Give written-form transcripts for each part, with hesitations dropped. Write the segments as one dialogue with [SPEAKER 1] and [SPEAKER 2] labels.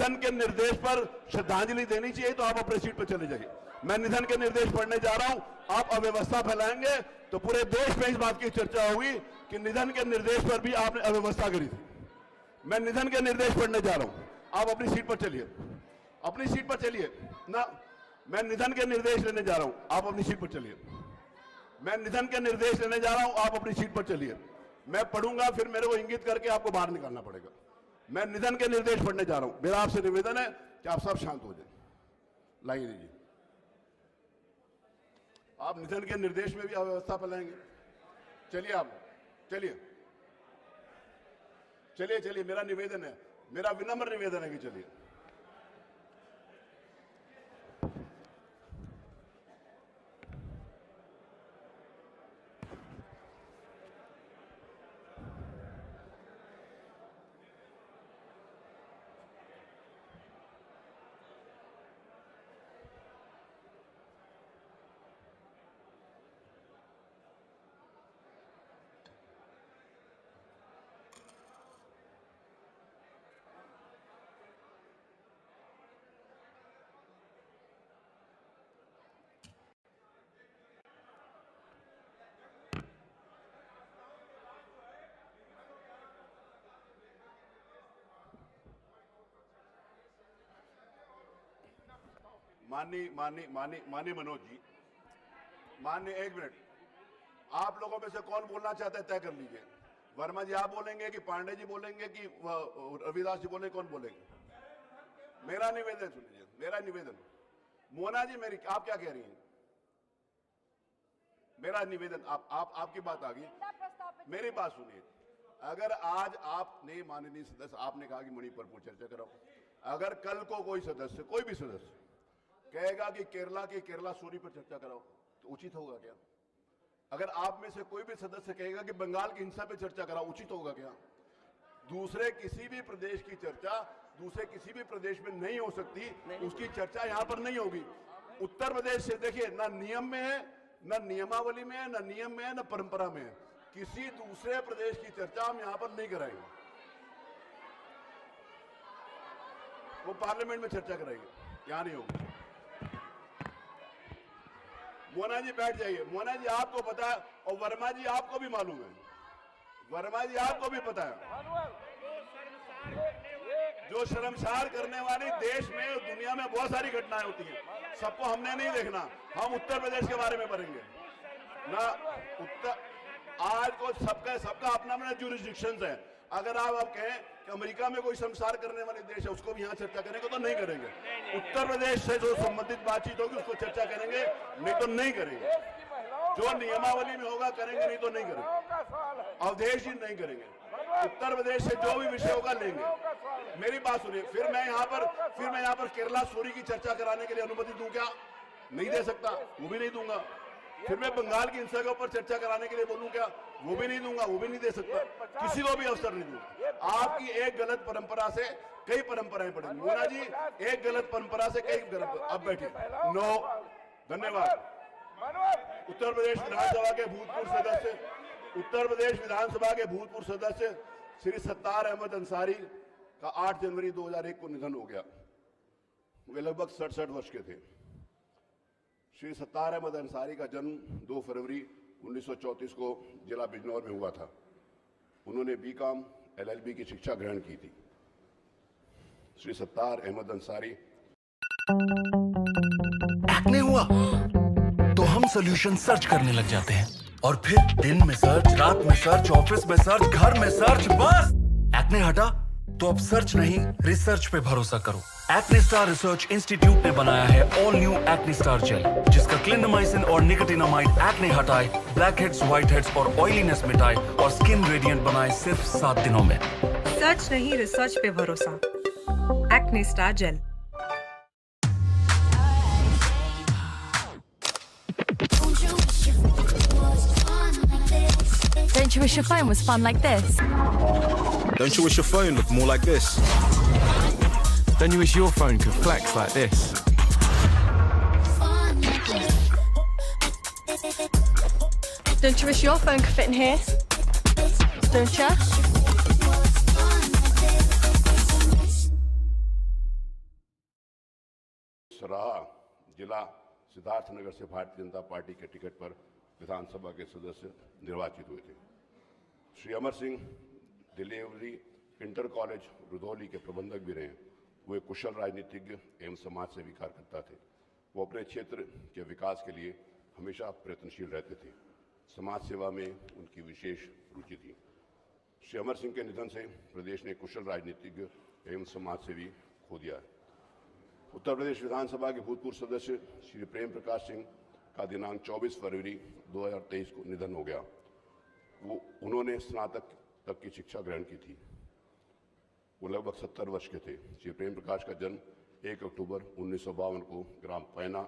[SPEAKER 1] निधन के निर्देश पर श्रद्धांजलि देनी चाहिए तो आप अपनी सीट पर चले जाइए। मैं निधन के निर्देश पढ़ने जा रहा हूं, आप अव्यवस्था फैलाएंगे तो पूरे देश में इस बात की चर्चा होगी कि निधन के निर्देश पर भी आपने अव्यवस्था करी थी। मैं निधन के निर्देश पढ़ने जा रहा हूं, आप अपनी सीट पर चलिए, अपनी सीट पर चलिए ना। मैं निधन के निर्देश लेने जा रहा हूं, आप अपनी सीट पर चलिए। मैं निधन के निर्देश लेने जा रहा हूं, आप अपनी सीट पर चलिए। मैं पढ़ूंगा, फिर मेरे को इंगित करके आपको बाहर निकालना पड़ेगा। मैं निधन के निर्देश पढ़ने जा रहा हूं, मेरा आपसे निवेदन है कि आप सब शांत हो जाए। लाइन दीजिए। आप निधन के निर्देश में भी अव्यवस्था फैलाएंगे। चलिए, आप चलिए चलिए चलिए, मेरा निवेदन है, मेरा विनम्र निवेदन है कि चलिए। माननीय मनोज जी, माननीय, एक मिनट, आप लोगों में से कौन बोलना चाहता है तय कर लीजिए। वर्मा जी आप बोलेंगे कि पांडे जी बोलेंगे कि रविदास जी बोलेंगे, कौन बोलेंगे? मेरा निवेदन सुनिए, मेरा निवेदन। मोना जी, मेरी आप क्या कह रही हैं? मेरा निवेदन, आपकी बात आ गई, मेरी बात सुनिए। अगर आज आपने, माननीय सदस्य, आपने कहा कि मणिपुर पर चर्चा करो, अगर कल को कोई सदस्य, कोई भी सदस्य कहेगा कि केरला स्टोरी पर चर्चा कराओ तो उचित होगा क्या? अगर आप में से कोई भी सदस्य कहेगा कि बंगाल की हिंसा पर चर्चा कराओ, उचित होगा क्या? दूसरे किसी भी प्रदेश की चर्चा दूसरे किसी भी प्रदेश में नहीं हो सकती, उसकी चर्चा यहां पर नहीं होगी। उत्तर प्रदेश से देखिए, ना नियम में है, ना नियमावली में है, ना नियम में है, ना परंपरा में है। किसी दूसरे प्रदेश की चर्चा हम यहां पर नहीं कराएंगे, वो पार्लियामेंट में चर्चा कराएंगे, यहां नहीं होगी। मोना जी बैठ जाइए। मोना जी आपको पता है, और वर्मा जी आपको भी मालूम है, वर्मा जी आपको भी पता है, जो शर्मसार करने वाली देश में और दुनिया में बहुत सारी घटनाएं होती हैं, सबको हमने नहीं देखना। हम उत्तर प्रदेश के बारे में पढ़ेंगे ना। आज को सबका अपना अपना जुरिस्डिक्शंस है। अगर आप कहें कि अमेरिका में कोई शर्मसार करने वाले देश है, उसको भी यहाँ चर्चा करेंगे तो नहीं करेंगे। उत्तर प्रदेश से जो संबंधित बातचीत होगी उसको चर्चा करेंगे, नहीं तो नहीं करेंगे। जो नियमावली में होगा करेंगे, नहीं तो नहीं करेंगे। अवधेश जी नहीं करेंगे। उत्तर प्रदेश से जो भी विषय होगा लेंगे। मेरी बात सुनिए, फिर मैं यहाँ पर केरला स्टोरी की चर्चा कराने के लिए अनुमति दूं क्या? नहीं दे सकता, वो भी नहीं दूंगा। फिर मैं बंगाल की हिंसा के ऊपर चर्चा कराने के लिए बोलूं क्या? वो भी नहीं दूंगा, वो भी नहीं दे सकता। किसी को भी अवसर नहीं दूंगा। आपकी एक गलत परंपरा से कई परंपराएं पड़ेंगी। मोना जी, एक गलत परंपरा से कई गलत। अब बैठिए। नो, धन्यवाद। उत्तर प्रदेश विधानसभा के भूतपूर्व सदस्य, उत्तर प्रदेश विधानसभा के भूतपूर्व सदस्य श्री सत्तार अहमद अंसारी का 8 जनवरी 2001 को निधन हो गया। वे लगभग 67 वर्ष के थे। श्री सत्तार अहमद अंसारी का जन्म 2 फरवरी 1934 को जिला बिजनौर में हुआ था। उन्होंने बीकॉम LLB की शिक्षा ग्रहण की थी। श्री सत्तार अहमद अंसारी।
[SPEAKER 2] एक्ने हुआ तो हम सॉल्यूशन सर्च करने लग जाते हैं, और फिर दिन में सर्च, रात में सर्च, ऑफिस में सर्च, घर में सर्च, बस एक्ने हटा तो अब सर्च नहीं, रिसर्च पे भरोसा करो। एक्ने स्टार रिसर्च इंस्टीट्यूट ने बनाया है all new acne star gel, जिसका क्लिंडामाइसिन और निकोटिनामाइड एक्ने हटाए, ब्लैक हेड्स, व्हाइट हेड्स और ऑयलीनेस मिटाए और स्किन रेडिएंट बनाए सिर्फ 7 दिनों में।
[SPEAKER 3] सर्च नहीं, रिसर्च पे भरोसा। Acne star gel.
[SPEAKER 4] Don't you wish your phone was fun like this?
[SPEAKER 5] Don't you wish your phone looked more like this?
[SPEAKER 6] Don't you wish your phone could flex like this?
[SPEAKER 4] Don't you wish your phone could fit in here? Don't you?
[SPEAKER 7] सराहा जिला सिद्धार्थनगर से Bharatiya Janata party के ticket पर विधानसभा के सदस्य निर्वाचित हुए थे। Shri Amar Singh delivery inter college Rudhauli के प्रबंधक भी रहे। वे कुशल राजनीतिज्ञ एवं समाज सेवी कार्यकर्ता थे। वो अपने क्षेत्र के विकास के लिए हमेशा प्रयत्नशील रहते थे। समाज सेवा में उनकी विशेष रुचि थी। श्री अमर सिंह के निधन से प्रदेश ने कुशल राजनीतिज्ञ एवं समाज सेवी खो दिया है। उत्तर प्रदेश विधानसभा के भूतपूर्व सदस्य श्री प्रेम प्रकाश सिंह का दिनांक 24 फरवरी 2023 को निधन हो गया। उन्होंने स्नातक तक की शिक्षा ग्रहण की थी। वो लगभग 70 वर्ष के थे। श्री प्रेम प्रकाश का जन्म 1 अक्टूबर 1952 को ग्राम पैना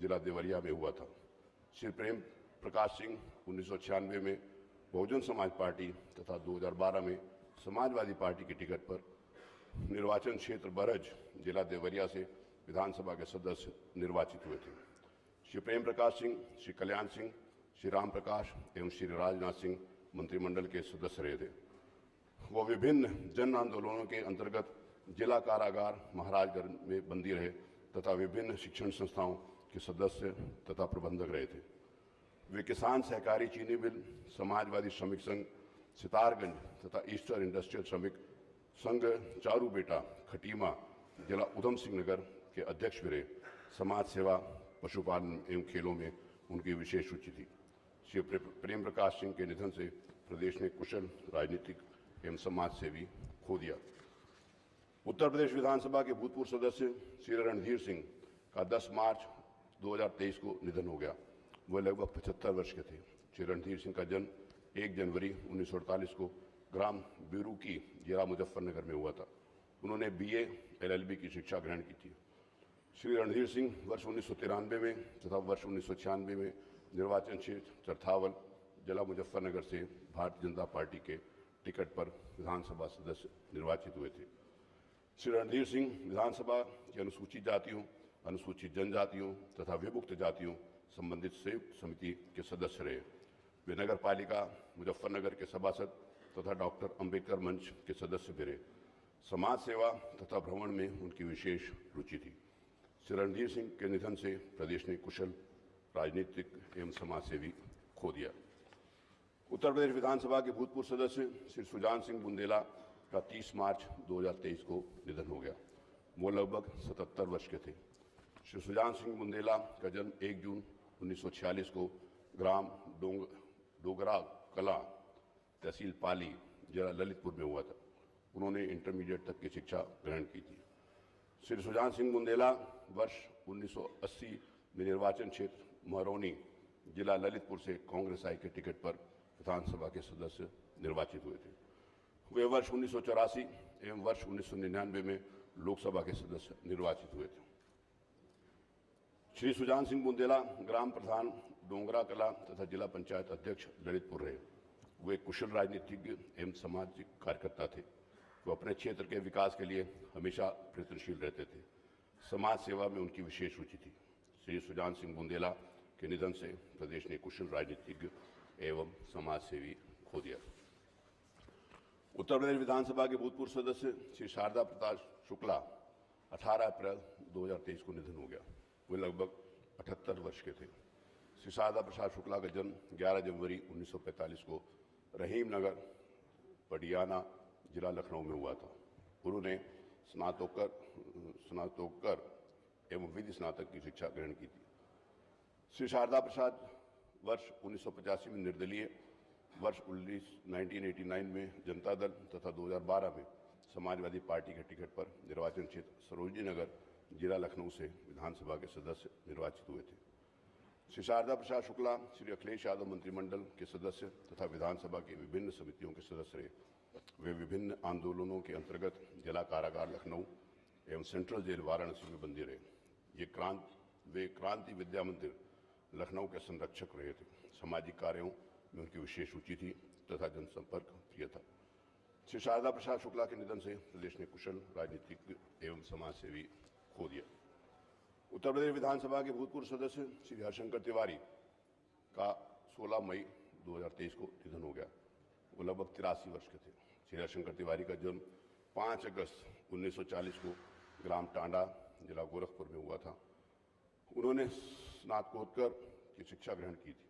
[SPEAKER 7] जिला देवरिया में हुआ था। श्री प्रेम प्रकाश सिंह 1996 में बहुजन समाज पार्टी तथा 2012 में समाजवादी पार्टी की टिकट पर निर्वाचन क्षेत्र बरज जिला देवरिया से विधानसभा के सदस्य निर्वाचित हुए थे। श्री प्रेम प्रकाश सिंह, श्री कल्याण सिंह, श्री राम प्रकाश एवं श्री राजनाथ सिंह मंत्रिमंडल के सदस्य रहे थे। वो विभिन्न जन आंदोलनों के अंतर्गत जिला कारागार महाराजगंज में बंदी रहे तथा विभिन्न शिक्षण संस्थाओं के सदस्य तथा प्रबंधक रहे थे। वे किसान सहकारी चीनी मिल, समाजवादी श्रमिक संघ सितारगंज तथा ईस्टर्न इंडस्ट्रियल श्रमिक संघ चारूबेटा खटीमा जिला उधम सिंह नगर के अध्यक्ष भी रहे। समाज सेवा, पशुपालन एवं खेलों में उनकी विशेष रुचि थी। श्री प्रेम प्रकाश सिंह के निधन से प्रदेश ने कुशल राजनीतिक एवं समाज सेवी खो दिया। उत्तर प्रदेश विधानसभा के भूतपूर्व सदस्य श्री रणधीर सिंह का 10 मार्च 2023 को निधन हो गया। वह लगभग 75 वर्ष के थे। श्री रणधीर सिंह का जन्म 1 जनवरी 1948 को ग्राम बिरुकी जिला मुजफ्फरनगर में हुआ था। उन्होंने BA LLB की शिक्षा ग्रहण की थी। श्री रणधीर सिंह वर्ष 1993 में तथा वर्ष 1996 में निर्वाचन क्षेत्र चरथावल जिला मुजफ्फरनगर से भारतीय जनता पार्टी के टिकट पर विधानसभा सदस्य निर्वाचित हुए थे। श्री रणधीर सिंह विधानसभा की अनुसूचित जातियों, अनुसूचित जनजातियों तथा विमुक्त जातियों संबंधित संयुक्त समिति के सदस्य रहे। वे नगर पालिका मुजफ्फरनगर के सभासद तथा डॉक्टर अंबेडकर मंच के सदस्य भी रहे। समाज सेवा तथा भ्रमण में उनकी विशेष रुचि थी। श्री रणधीर सिंह के निधन से प्रदेश ने कुशल राजनीतिक एवं समाज सेवी खो दिया। उत्तर प्रदेश विधानसभा के भूतपूर्व सदस्य श्री सुजान सिंह बुंदेला का 30 मार्च 2023 को निधन हो गया। वो लगभग 77 वर्ष के थे। श्री सुजान सिंह बुंदेला का जन्म 1 जून 1946 को ग्राम डोगरा कला तहसील पाली जिला ललितपुर में हुआ था। उन्होंने इंटरमीडिएट तक की शिक्षा ग्रहण की थी। श्री सुजान सिंह बुंदेला वर्ष 1980 में निर्वाचन क्षेत्र महरौनी जिला ललितपुर से कांग्रेस आई के टिकट पर विधानसभा के सदस्य निर्वाचित हुए थे। वे वर्ष 1984 एवं वर्ष 1999 में लोकसभा के सदस्य निर्वाचित हुए थे। श्री सुजान सिंह बुंदेला ग्राम प्रधान डोंगरा कला तथा जिला पंचायत अध्यक्ष ललितपुर रहे। वे कुशल राजनीतिज्ञ एवं सामाजिक कार्यकर्ता थे। वो अपने क्षेत्र के विकास के लिए हमेशा प्रयत्नशील रहते थे। समाज सेवा में उनकी विशेष रुचि थी। श्री सुजान सिंह बुंदेला के निधन से प्रदेश ने कुशल राजनीतिज्ञ एवं समाज सेवी खो दिया। उत्तर प्रदेश विधानसभा के भूतपूर्व सदस्य श्री शारदा प्रसाद शुक्ला 18 अप्रैल 2023 को निधन हो गया। वे लगभग 78 वर्ष के थे। श्री शारदा प्रसाद शुक्ला का जन्म 11 जनवरी 1945 को रहीम नगर पटियाला जिला लखनऊ में हुआ था। उन्होंने स्नातकोत्तर एवं विधि स्नातक की शिक्षा ग्रहण की थी। श्री शारदा प्रसाद वर्ष 1985 में निर्दलीय, वर्ष 1989 में जनता दल तथा 2012 में समाजवादी पार्टी के टिकट पर निर्वाचन क्षेत्र सरोजनी नगर जिला लखनऊ से विधानसभा के सदस्य निर्वाचित हुए थे। श्री शारदा प्रसाद शुक्ला श्री अखिलेश यादव मंत्रिमंडल के सदस्य तथा विधानसभा की विभिन्न समितियों के सदस्य रहे। वे विभिन्न आंदोलनों के अंतर्गत जिला कारागार लखनऊ एवं सेंट्रल जेल वाराणसी में बंदी रहे। वे क्रांति विद्या मंदिर लखनऊ के संरक्षक रहे थे। सामाजिक कार्यों में उनकी विशेष रुचि थी तथा जनसंपर्क प्रिय था। श्री शारदा प्रसाद शुक्ला के निधन से प्रदेश ने कुशल राजनीतिज्ञ एवं समाज सेवी खो दिया। उत्तर प्रदेश विधानसभा के भूतपूर्व सदस्य श्री हरिशंकर तिवारी का 16 मई 2023 को निधन हो गया। वो लगभग 83 वर्ष के थे। श्री हरिशंकर तिवारी का जन्म 5 अगस्त 1940 को ग्राम टांडा जिला गोरखपुर में हुआ था। उन्होंने स्नातकोत्तर की शिक्षा ग्रहण की थी।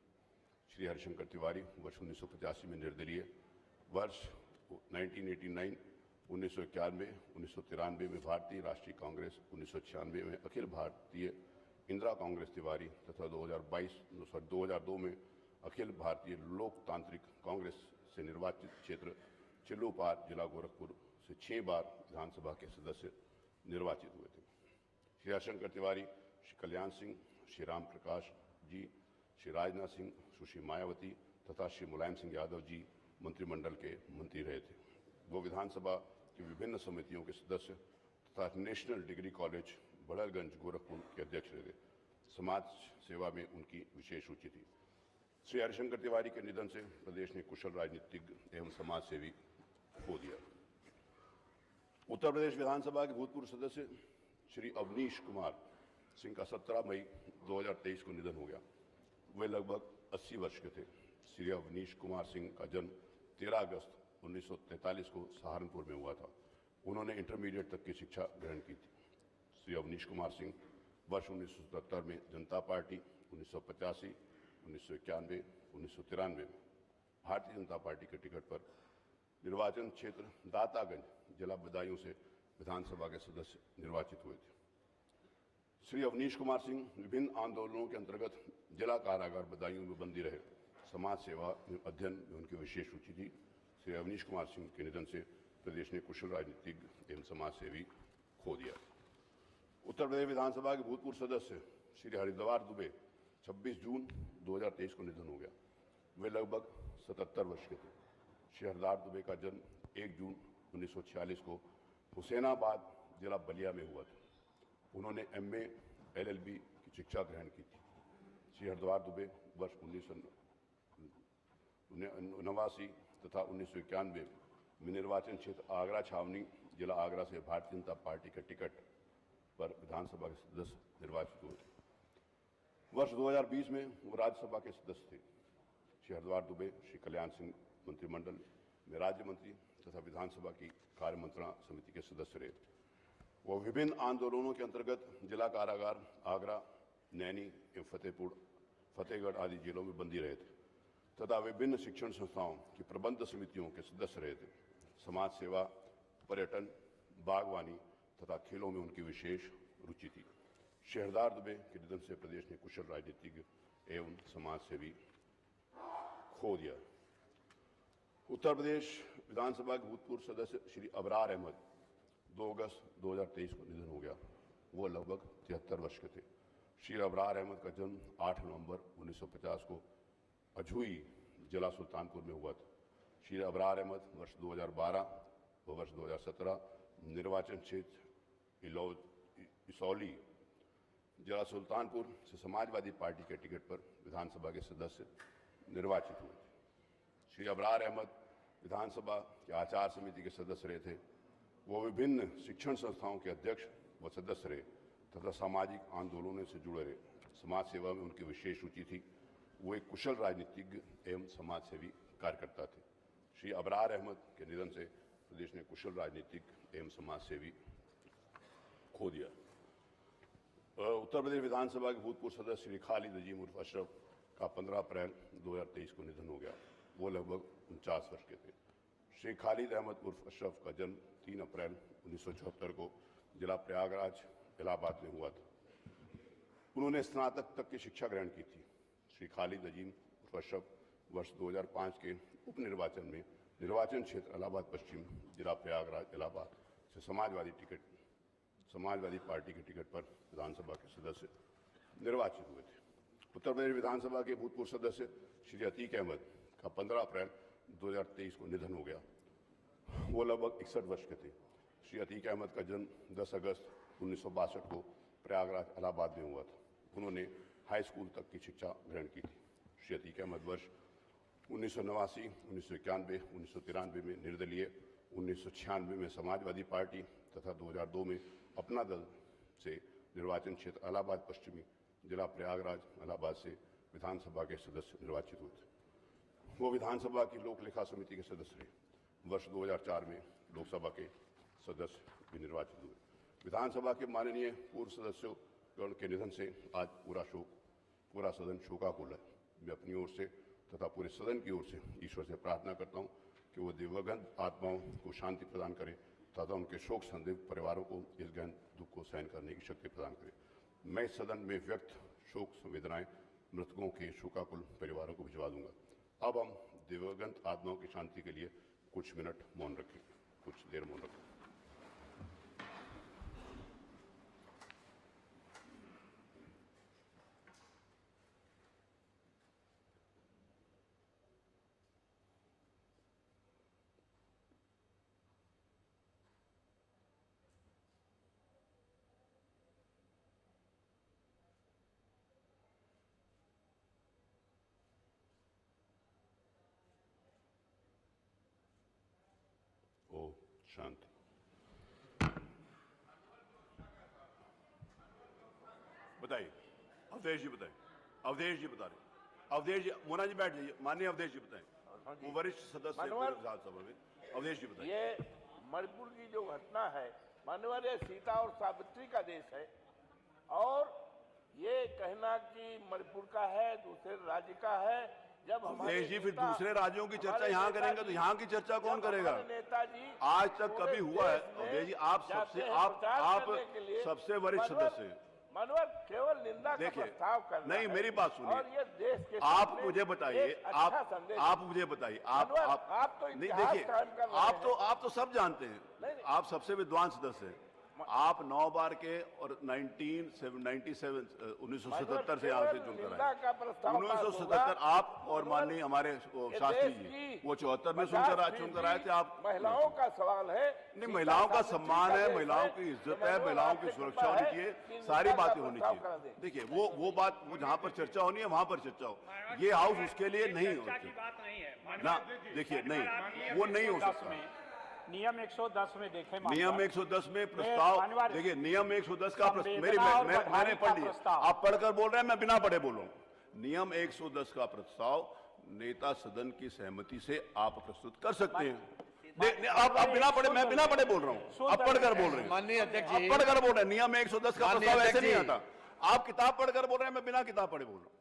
[SPEAKER 7] श्री हरिशंकर तिवारी वर्ष 1985 में निर्दलीय, वर्ष 1989, 1991, 1993 में भारतीय राष्ट्रीय कांग्रेस, 1996 में अखिल भारतीय इंदिरा कांग्रेस तिवारी तथा 2002 में अखिल भारतीय लोकतांत्रिक कांग्रेस से निर्वाचित क्षेत्र चिल्लूपार जिला गोरखपुर से 6 बार विधानसभा के सदस्य निर्वाचित हुए थे। श्री हरिशंकर तिवारी श्री कल्याण सिंह, श्री राम प्रकाश जी, श्री राजनाथ सिंह, सुश्री मायावती तथा श्री मुलायम सिंह यादव जी मंत्रिमंडल के मंत्री रहे थे। वो विधानसभा की विभिन्न समितियों के सदस्य तथा नेशनल डिग्री कॉलेज बड़रगंज गोरखपुर के अध्यक्ष रहे थे। समाज सेवा में उनकी विशेष रुचि थी। श्री हरिशंकर तिवारी के निधन से प्रदेश ने कुशल राजनीतिज्ञ एवं समाज सेवी खो दिया। उत्तर प्रदेश विधानसभा के भूतपूर्व सदस्य श्री अवनीश कुमार सिंह का 17 मई 2023 को निधन हो गया। वे लगभग 80 वर्ष के थे। श्री अवनीश कुमार सिंह का जन्म 13 अगस्त 1943 को सहारनपुर में हुआ था। उन्होंने इंटरमीडिएट तक की शिक्षा ग्रहण की थी। श्री अवनीश कुमार सिंह वर्ष 1977 में जनता पार्टी, 1985, 1991, 1993 में भारतीय जनता पार्टी के टिकट पर निर्वाचन क्षेत्र दातागंज जिला बदायूं से विधानसभा के सदस्य निर्वाचित हुए थे। श्री अवनीश कुमार सिंह विभिन्न आंदोलनों के अंतर्गत जिला कारागार बदायूं में बंदी रहे। समाज सेवा में अध्ययन में उनकी विशेष रुचि थी। श्री अवनीश कुमार सिंह के निधन से प्रदेश ने कुशल राजनीतिज्ञ एवं समाज सेवी खो दिया। उत्तर प्रदेश विधानसभा के भूतपूर्व सदस्य श्री हरिद्वार दुबे 26 जून 2023 को निधन हो गया। वे लगभग 77 वर्ष के थे। श्री हरिद्वार दुबे का जन्म 1 जून 1946 को हुसैनाबाद जिला बलिया में हुआ था। उन्होंने MA LLB की शिक्षा ग्रहण की थी। श्री हरिद्वार दुबे वर्ष 1989 तथा 1991 में निर्वाचन क्षेत्र आगरा छावनी जिला आगरा से भारतीय जनता पार्टी के टिकट पर विधानसभा के सदस्य निर्वाचित हुए थे। वर्ष 2020 में वो राज्यसभा के सदस्य थे। श्री हरिद्वार दुबे श्री कल्याण सिंह मंत्रिमंडल में राज्य मंत्री तथा विधानसभा की कार्य मंत्रणा समिति के सदस्य रहे। वो विभिन्न आंदोलनों के अंतर्गत जिला कारागार आगरा, नैनी एवं फतेहगढ़ आदि जिलों में बंदी रहे थे तथा विभिन्न शिक्षण संस्थाओं की प्रबंध समितियों के सदस्य रहे थे। समाज सेवा, पर्यटन, बागवानी तथा खेलों में उनकी विशेष रुचि थी। श्री हरिद्वार दुबे के निधन से प्रदेश ने कुशल राजनीतिज्ञ एवं समाज सेवी खो दिया। उत्तर प्रदेश विधानसभा के भूतपूर्व सदस्य श्री अबरार अहमद 2 अगस्त 2023 को निधन हो गया। वो लगभग 73 वर्ष के थे। श्री अबरार अहमद का जन्म 8 नवंबर 1950 को अझुई जिला सुल्तानपुर में हुआ था। श्री अबरार अहमद वर्ष 2012 व वर्ष 2017 निर्वाचन क्षेत्र इसौली जिला सुल्तानपुर से समाजवादी पार्टी के टिकट पर विधानसभा के सदस्य निर्वाचित हुए थे। श्री अबरार अहमद विधानसभा के आचार समिति के सदस्य रहे थे। वो विभिन्न शिक्षण संस्थाओं के अध्यक्ष व सदस्य रहे तथा सामाजिक आंदोलनों से जुड़े रहे। समाज सेवा में उनकी विशेष रुचि थी। वो एक कुशल राजनीतिज्ञ एवं समाज सेवी कार्यकर्ता थे। श्री अबरार अहमद के निधन से प्रदेश ने कुशल राजनीतिज्ञ एवं समाज सेवी खो दिया। उत्तर प्रदेश विधानसभा के भूतपूर्व सदस्य श्री खालिद अजीम उर्फ अशरफ का 15 अप्रैल 2023 को निधन हो गया। वो लगभग 49 वर्ष के थे। श्री खालिद अहमद उर्फ अशरफ का जन्म 3 अप्रैल 1974 को जिला प्रयागराज इलाहाबाद में हुआ था। उन्होंने स्नातक तक की शिक्षा ग्रहण की थी। श्री खालिद अजीम उर्फ अशरफ वर्ष 2005 के उपनिर्वाचन में निर्वाचन क्षेत्र इलाहाबाद पश्चिम जिला प्रयागराज इलाहाबाद से समाजवादी पार्टी के टिकट पर विधानसभा के सदस्य निर्वाचित हुए थे। उत्तर प्रदेश विधानसभा के भूतपूर्व सदस्य श्री अतीक अहमद का 15 अप्रैल 2023 को निधन हो गया। वो लगभग 61 वर्ष के थे। श्री अतीक अहमद का जन्म 10 अगस्त 1962 को प्रयागराज इलाहाबाद में हुआ था। उन्होंने हाई स्कूल तक की शिक्षा ग्रहण की थी। श्री अतीक अहमद वर्ष 1989, 1991, 1993 में निर्दलीय, 1996 में समाजवादी पार्टी तथा 2002 में अपना दल से निर्वाचन क्षेत्र इलाहाबाद पश्चिमी जिला प्रयागराज इलाहाबाद से विधानसभा के सदस्य निर्वाचित हुए थे। वो विधानसभा की लोक लेखा समिति के सदस्य रहे। वर्ष 2004 में लोकसभा के सदस्य भी निर्वाचित हुए। विधानसभा के माननीय पूर्व सदस्यों गण के निधन से आज पूरा सदन शोकाकुल है। मैं अपनी ओर से तथा पूरे सदन की ओर से ईश्वर से प्रार्थना करता हूं कि वो दिवंगत आत्माओं को शांति प्रदान करे तथा उनके शोक संदिग्ध परिवारों को इस गहन दुख को सहन करने की शक्ति प्रदान करे। मैं सदन में व्यक्त शोक संवेदनाएं मृतकों के शोकाकुल परिवारों को भिजवा दूंगा। अब हम दिवंगत आत्माओं की शांति के लिए कुछ मिनट मौन रखेंगे, कुछ देर मौन रखेंगे। शांति। बताइए, अवधेश जी बताइए। अवधेश जी बता रहे। अवधेश जी, मोना जी बैठ जाइए। माननीय अवधेश जी बताएं, वो वरिष्ठ सदस्य विधानसभा में। अवधेश जी बताइए।
[SPEAKER 8] ये मणिपुर की जो घटना है, माननीय, ये सीता और सावित्री का देश है, और ये कहना कि मणिपुर का है, दूसरे राज्य का है। जब
[SPEAKER 7] अवधेश जी फिर दूसरे राज्यों की चर्चा यहाँ करेंगे तो यहाँ की चर्चा कौन करेगा?
[SPEAKER 8] नेताजी
[SPEAKER 7] आज तक कभी हुआ है? अवधेश जी, आप सबसे वरिष्ठ सदस्य हैं।
[SPEAKER 8] मनोहर, केवल निंदा का प्रस्ताव करना
[SPEAKER 7] नहीं, मेरी बात सुनिए।
[SPEAKER 8] और ये देश के
[SPEAKER 7] आप मुझे बताइए, आप मुझे बताइए,
[SPEAKER 8] आप तो
[SPEAKER 7] नहीं देखिए, आप तो सब जानते हैं, आप सबसे विद्वान सदस्य हैं। आप 9 बार के और 1977 से यहाँ से चुनकर आए। 1977 आप और माननीय हमारे शास्त्री जी वो 74 में चुनकर आए थे। आप
[SPEAKER 8] महिलाओं का सवाल है,
[SPEAKER 7] नहीं, महिलाओं का सम्मान है, महिलाओं की इज्जत है, महिलाओं की सुरक्षा होनी चाहिए, सारी बातें होनी चाहिए। देखिए, वो बात वो जहाँ पर चर्चा होनी है वहां पर चर्चा हो। ये हाउस उसके लिए नहीं होती ना। देखिए, नहीं, वो नहीं हो सकता।
[SPEAKER 9] नियम 110 में देखें,
[SPEAKER 7] नियम 110 में प्रस्ताव देखिए, नियम 110 का मैंने पढ़ लिया। आप पढ़कर बोल रहे हैं, मैं बिना पढ़े बोल रहा हूं। नियम 110 का प्रस्ताव नेता सदन की सहमति से आप प्रस्तुत कर सकते हैं। आप बिना पढ़े, मैं बिना पढ़े बोल रहा हूं, आप पढ़कर बोल रहे हैं।
[SPEAKER 10] माननीय अध्यक्ष जी,
[SPEAKER 7] आप पढ़कर बोल रहे हैं। नियम 110 का प्रस्ताव ऐसे नहीं आता। आप किताब पढ़कर बोल रहे हैं, मैं बिना किताब पढ़े बोल रहा हूं।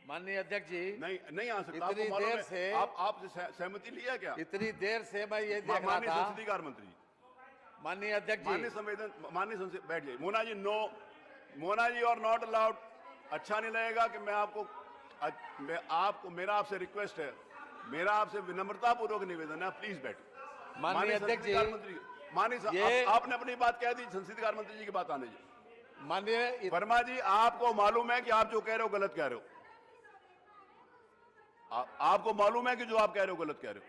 [SPEAKER 10] माननीय अध्यक्ष जी,
[SPEAKER 7] नहीं आ सकता।
[SPEAKER 10] इतनी देर से
[SPEAKER 7] आप सहमति लिया क्या?
[SPEAKER 10] इतनी देर से मैं ये देख रहा था।
[SPEAKER 7] संसदीय कार्य मंत्री,
[SPEAKER 10] माननीय अध्यक्ष जी,
[SPEAKER 7] माननीय संसद, बैठ जाइए। मोना जी, नो, मोना जी और नॉट अलाउड। अच्छा नहीं लगेगा कि मैं आपको मेरा आपसे रिक्वेस्ट है, मेरा आपसे विनम्रता पूर्वक निवेदन है, प्लीज बैठिए।
[SPEAKER 10] माननीय अध्यक्ष जी,
[SPEAKER 7] माननीय आपने अपनी बात कह दी, संसदीय कार्य मंत्री जी की बात आने जी।
[SPEAKER 10] माननीय
[SPEAKER 7] वर्मा जी, आपको मालूम है कि आप जो कह रहे हो गलत कह रहे हो। आपको मालूम है कि जो आप कह रहे हो गलत कह रहे हो।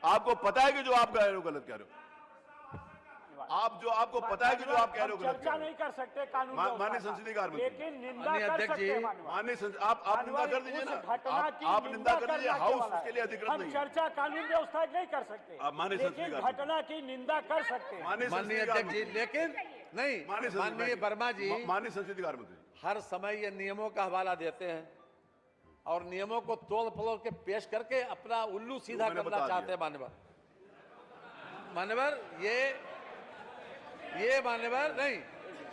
[SPEAKER 7] आपको पता है कि जो आप कह रहे हो गलत कह रहे हो। आपको पता है कि जो आप कह रहे हो गलत
[SPEAKER 9] चर्चा नहीं कर सकते कानून,
[SPEAKER 7] माननीय संसदीय कार्य मंत्री,
[SPEAKER 9] लेकिन निंदा कर सकते हैं।
[SPEAKER 7] माननीय आप निंदा कर दीजिए ना, आप निंदा कर दीजिए। हाउस उसके लिए अधिकृत नहीं है।
[SPEAKER 9] चर्चा कानून व्यवस्था नहीं कर सकते, लेकिन घटना की निंदा कर सकते हैं।
[SPEAKER 10] माननीय अध्यक्ष जी, लेकिन नहीं, माननीय वर्मा जी,
[SPEAKER 7] माननीय संसदीय कार्य मंत्री,
[SPEAKER 10] हर समय ये नियमों का हवाला देते हैं और नियमों को तोड़ फलोड़ के पेश करके अपना उल्लू सीधा करना चाहते हैं। मान्यवर, ये मान्यवर नहीं,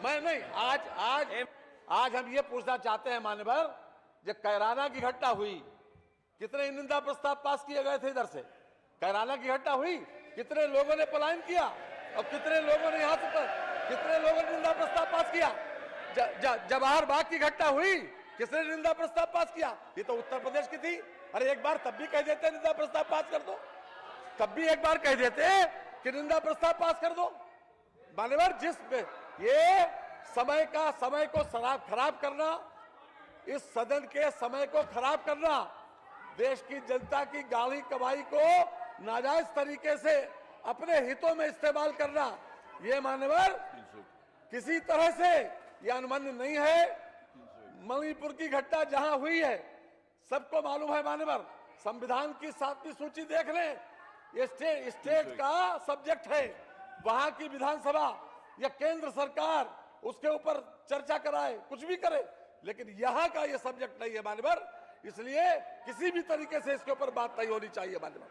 [SPEAKER 10] मैं नहीं, आज हम ये पूछना चाहते हैं मान्यवर, जब कैराना की घटना हुई, कितने निंदा प्रस्ताव पास किए गए थे इधर से? कैराना की घटना हुई, कितने लोगों ने पलायन किया और कितने लोगों ने यहाँ से कितने लोगों ने निंदा प्रस्ताव पास किया। जवाहर बाग की घटना हुई, किसने निंदा प्रस्ताव पास किया? ये तो उत्तर प्रदेश की थी। अरे एक बार तब भी कह देते निंदा प्रस्ताव पास कर दो, तब भी एक बार कह देते कि निंदा प्रस्ताव पास कर दो। मान्यवर, ये समय को खराब करना, इस सदन के समय को खराब करना, देश की जनता की गाढ़ी कमाई को नाजायज तरीके से अपने हितों में इस्तेमाल करना, ये मान्यवर किसी तरह से ये अनुमन्य नहीं है। मणिपुर की घटना जहां हुई है, सबको मालूम है मान्यवर, संविधान की 7वीं सूची देख लें, ये स्टेट का सब्जेक्ट है। वहां की विधानसभा या केंद्र सरकार उसके ऊपर चर्चा कराए, कुछ भी करे, लेकिन यहाँ का ये सब्जेक्ट नहीं है मान्यवर, इसलिए किसी भी तरीके से इसके ऊपर बात नहीं होनी चाहिए मान्यवर।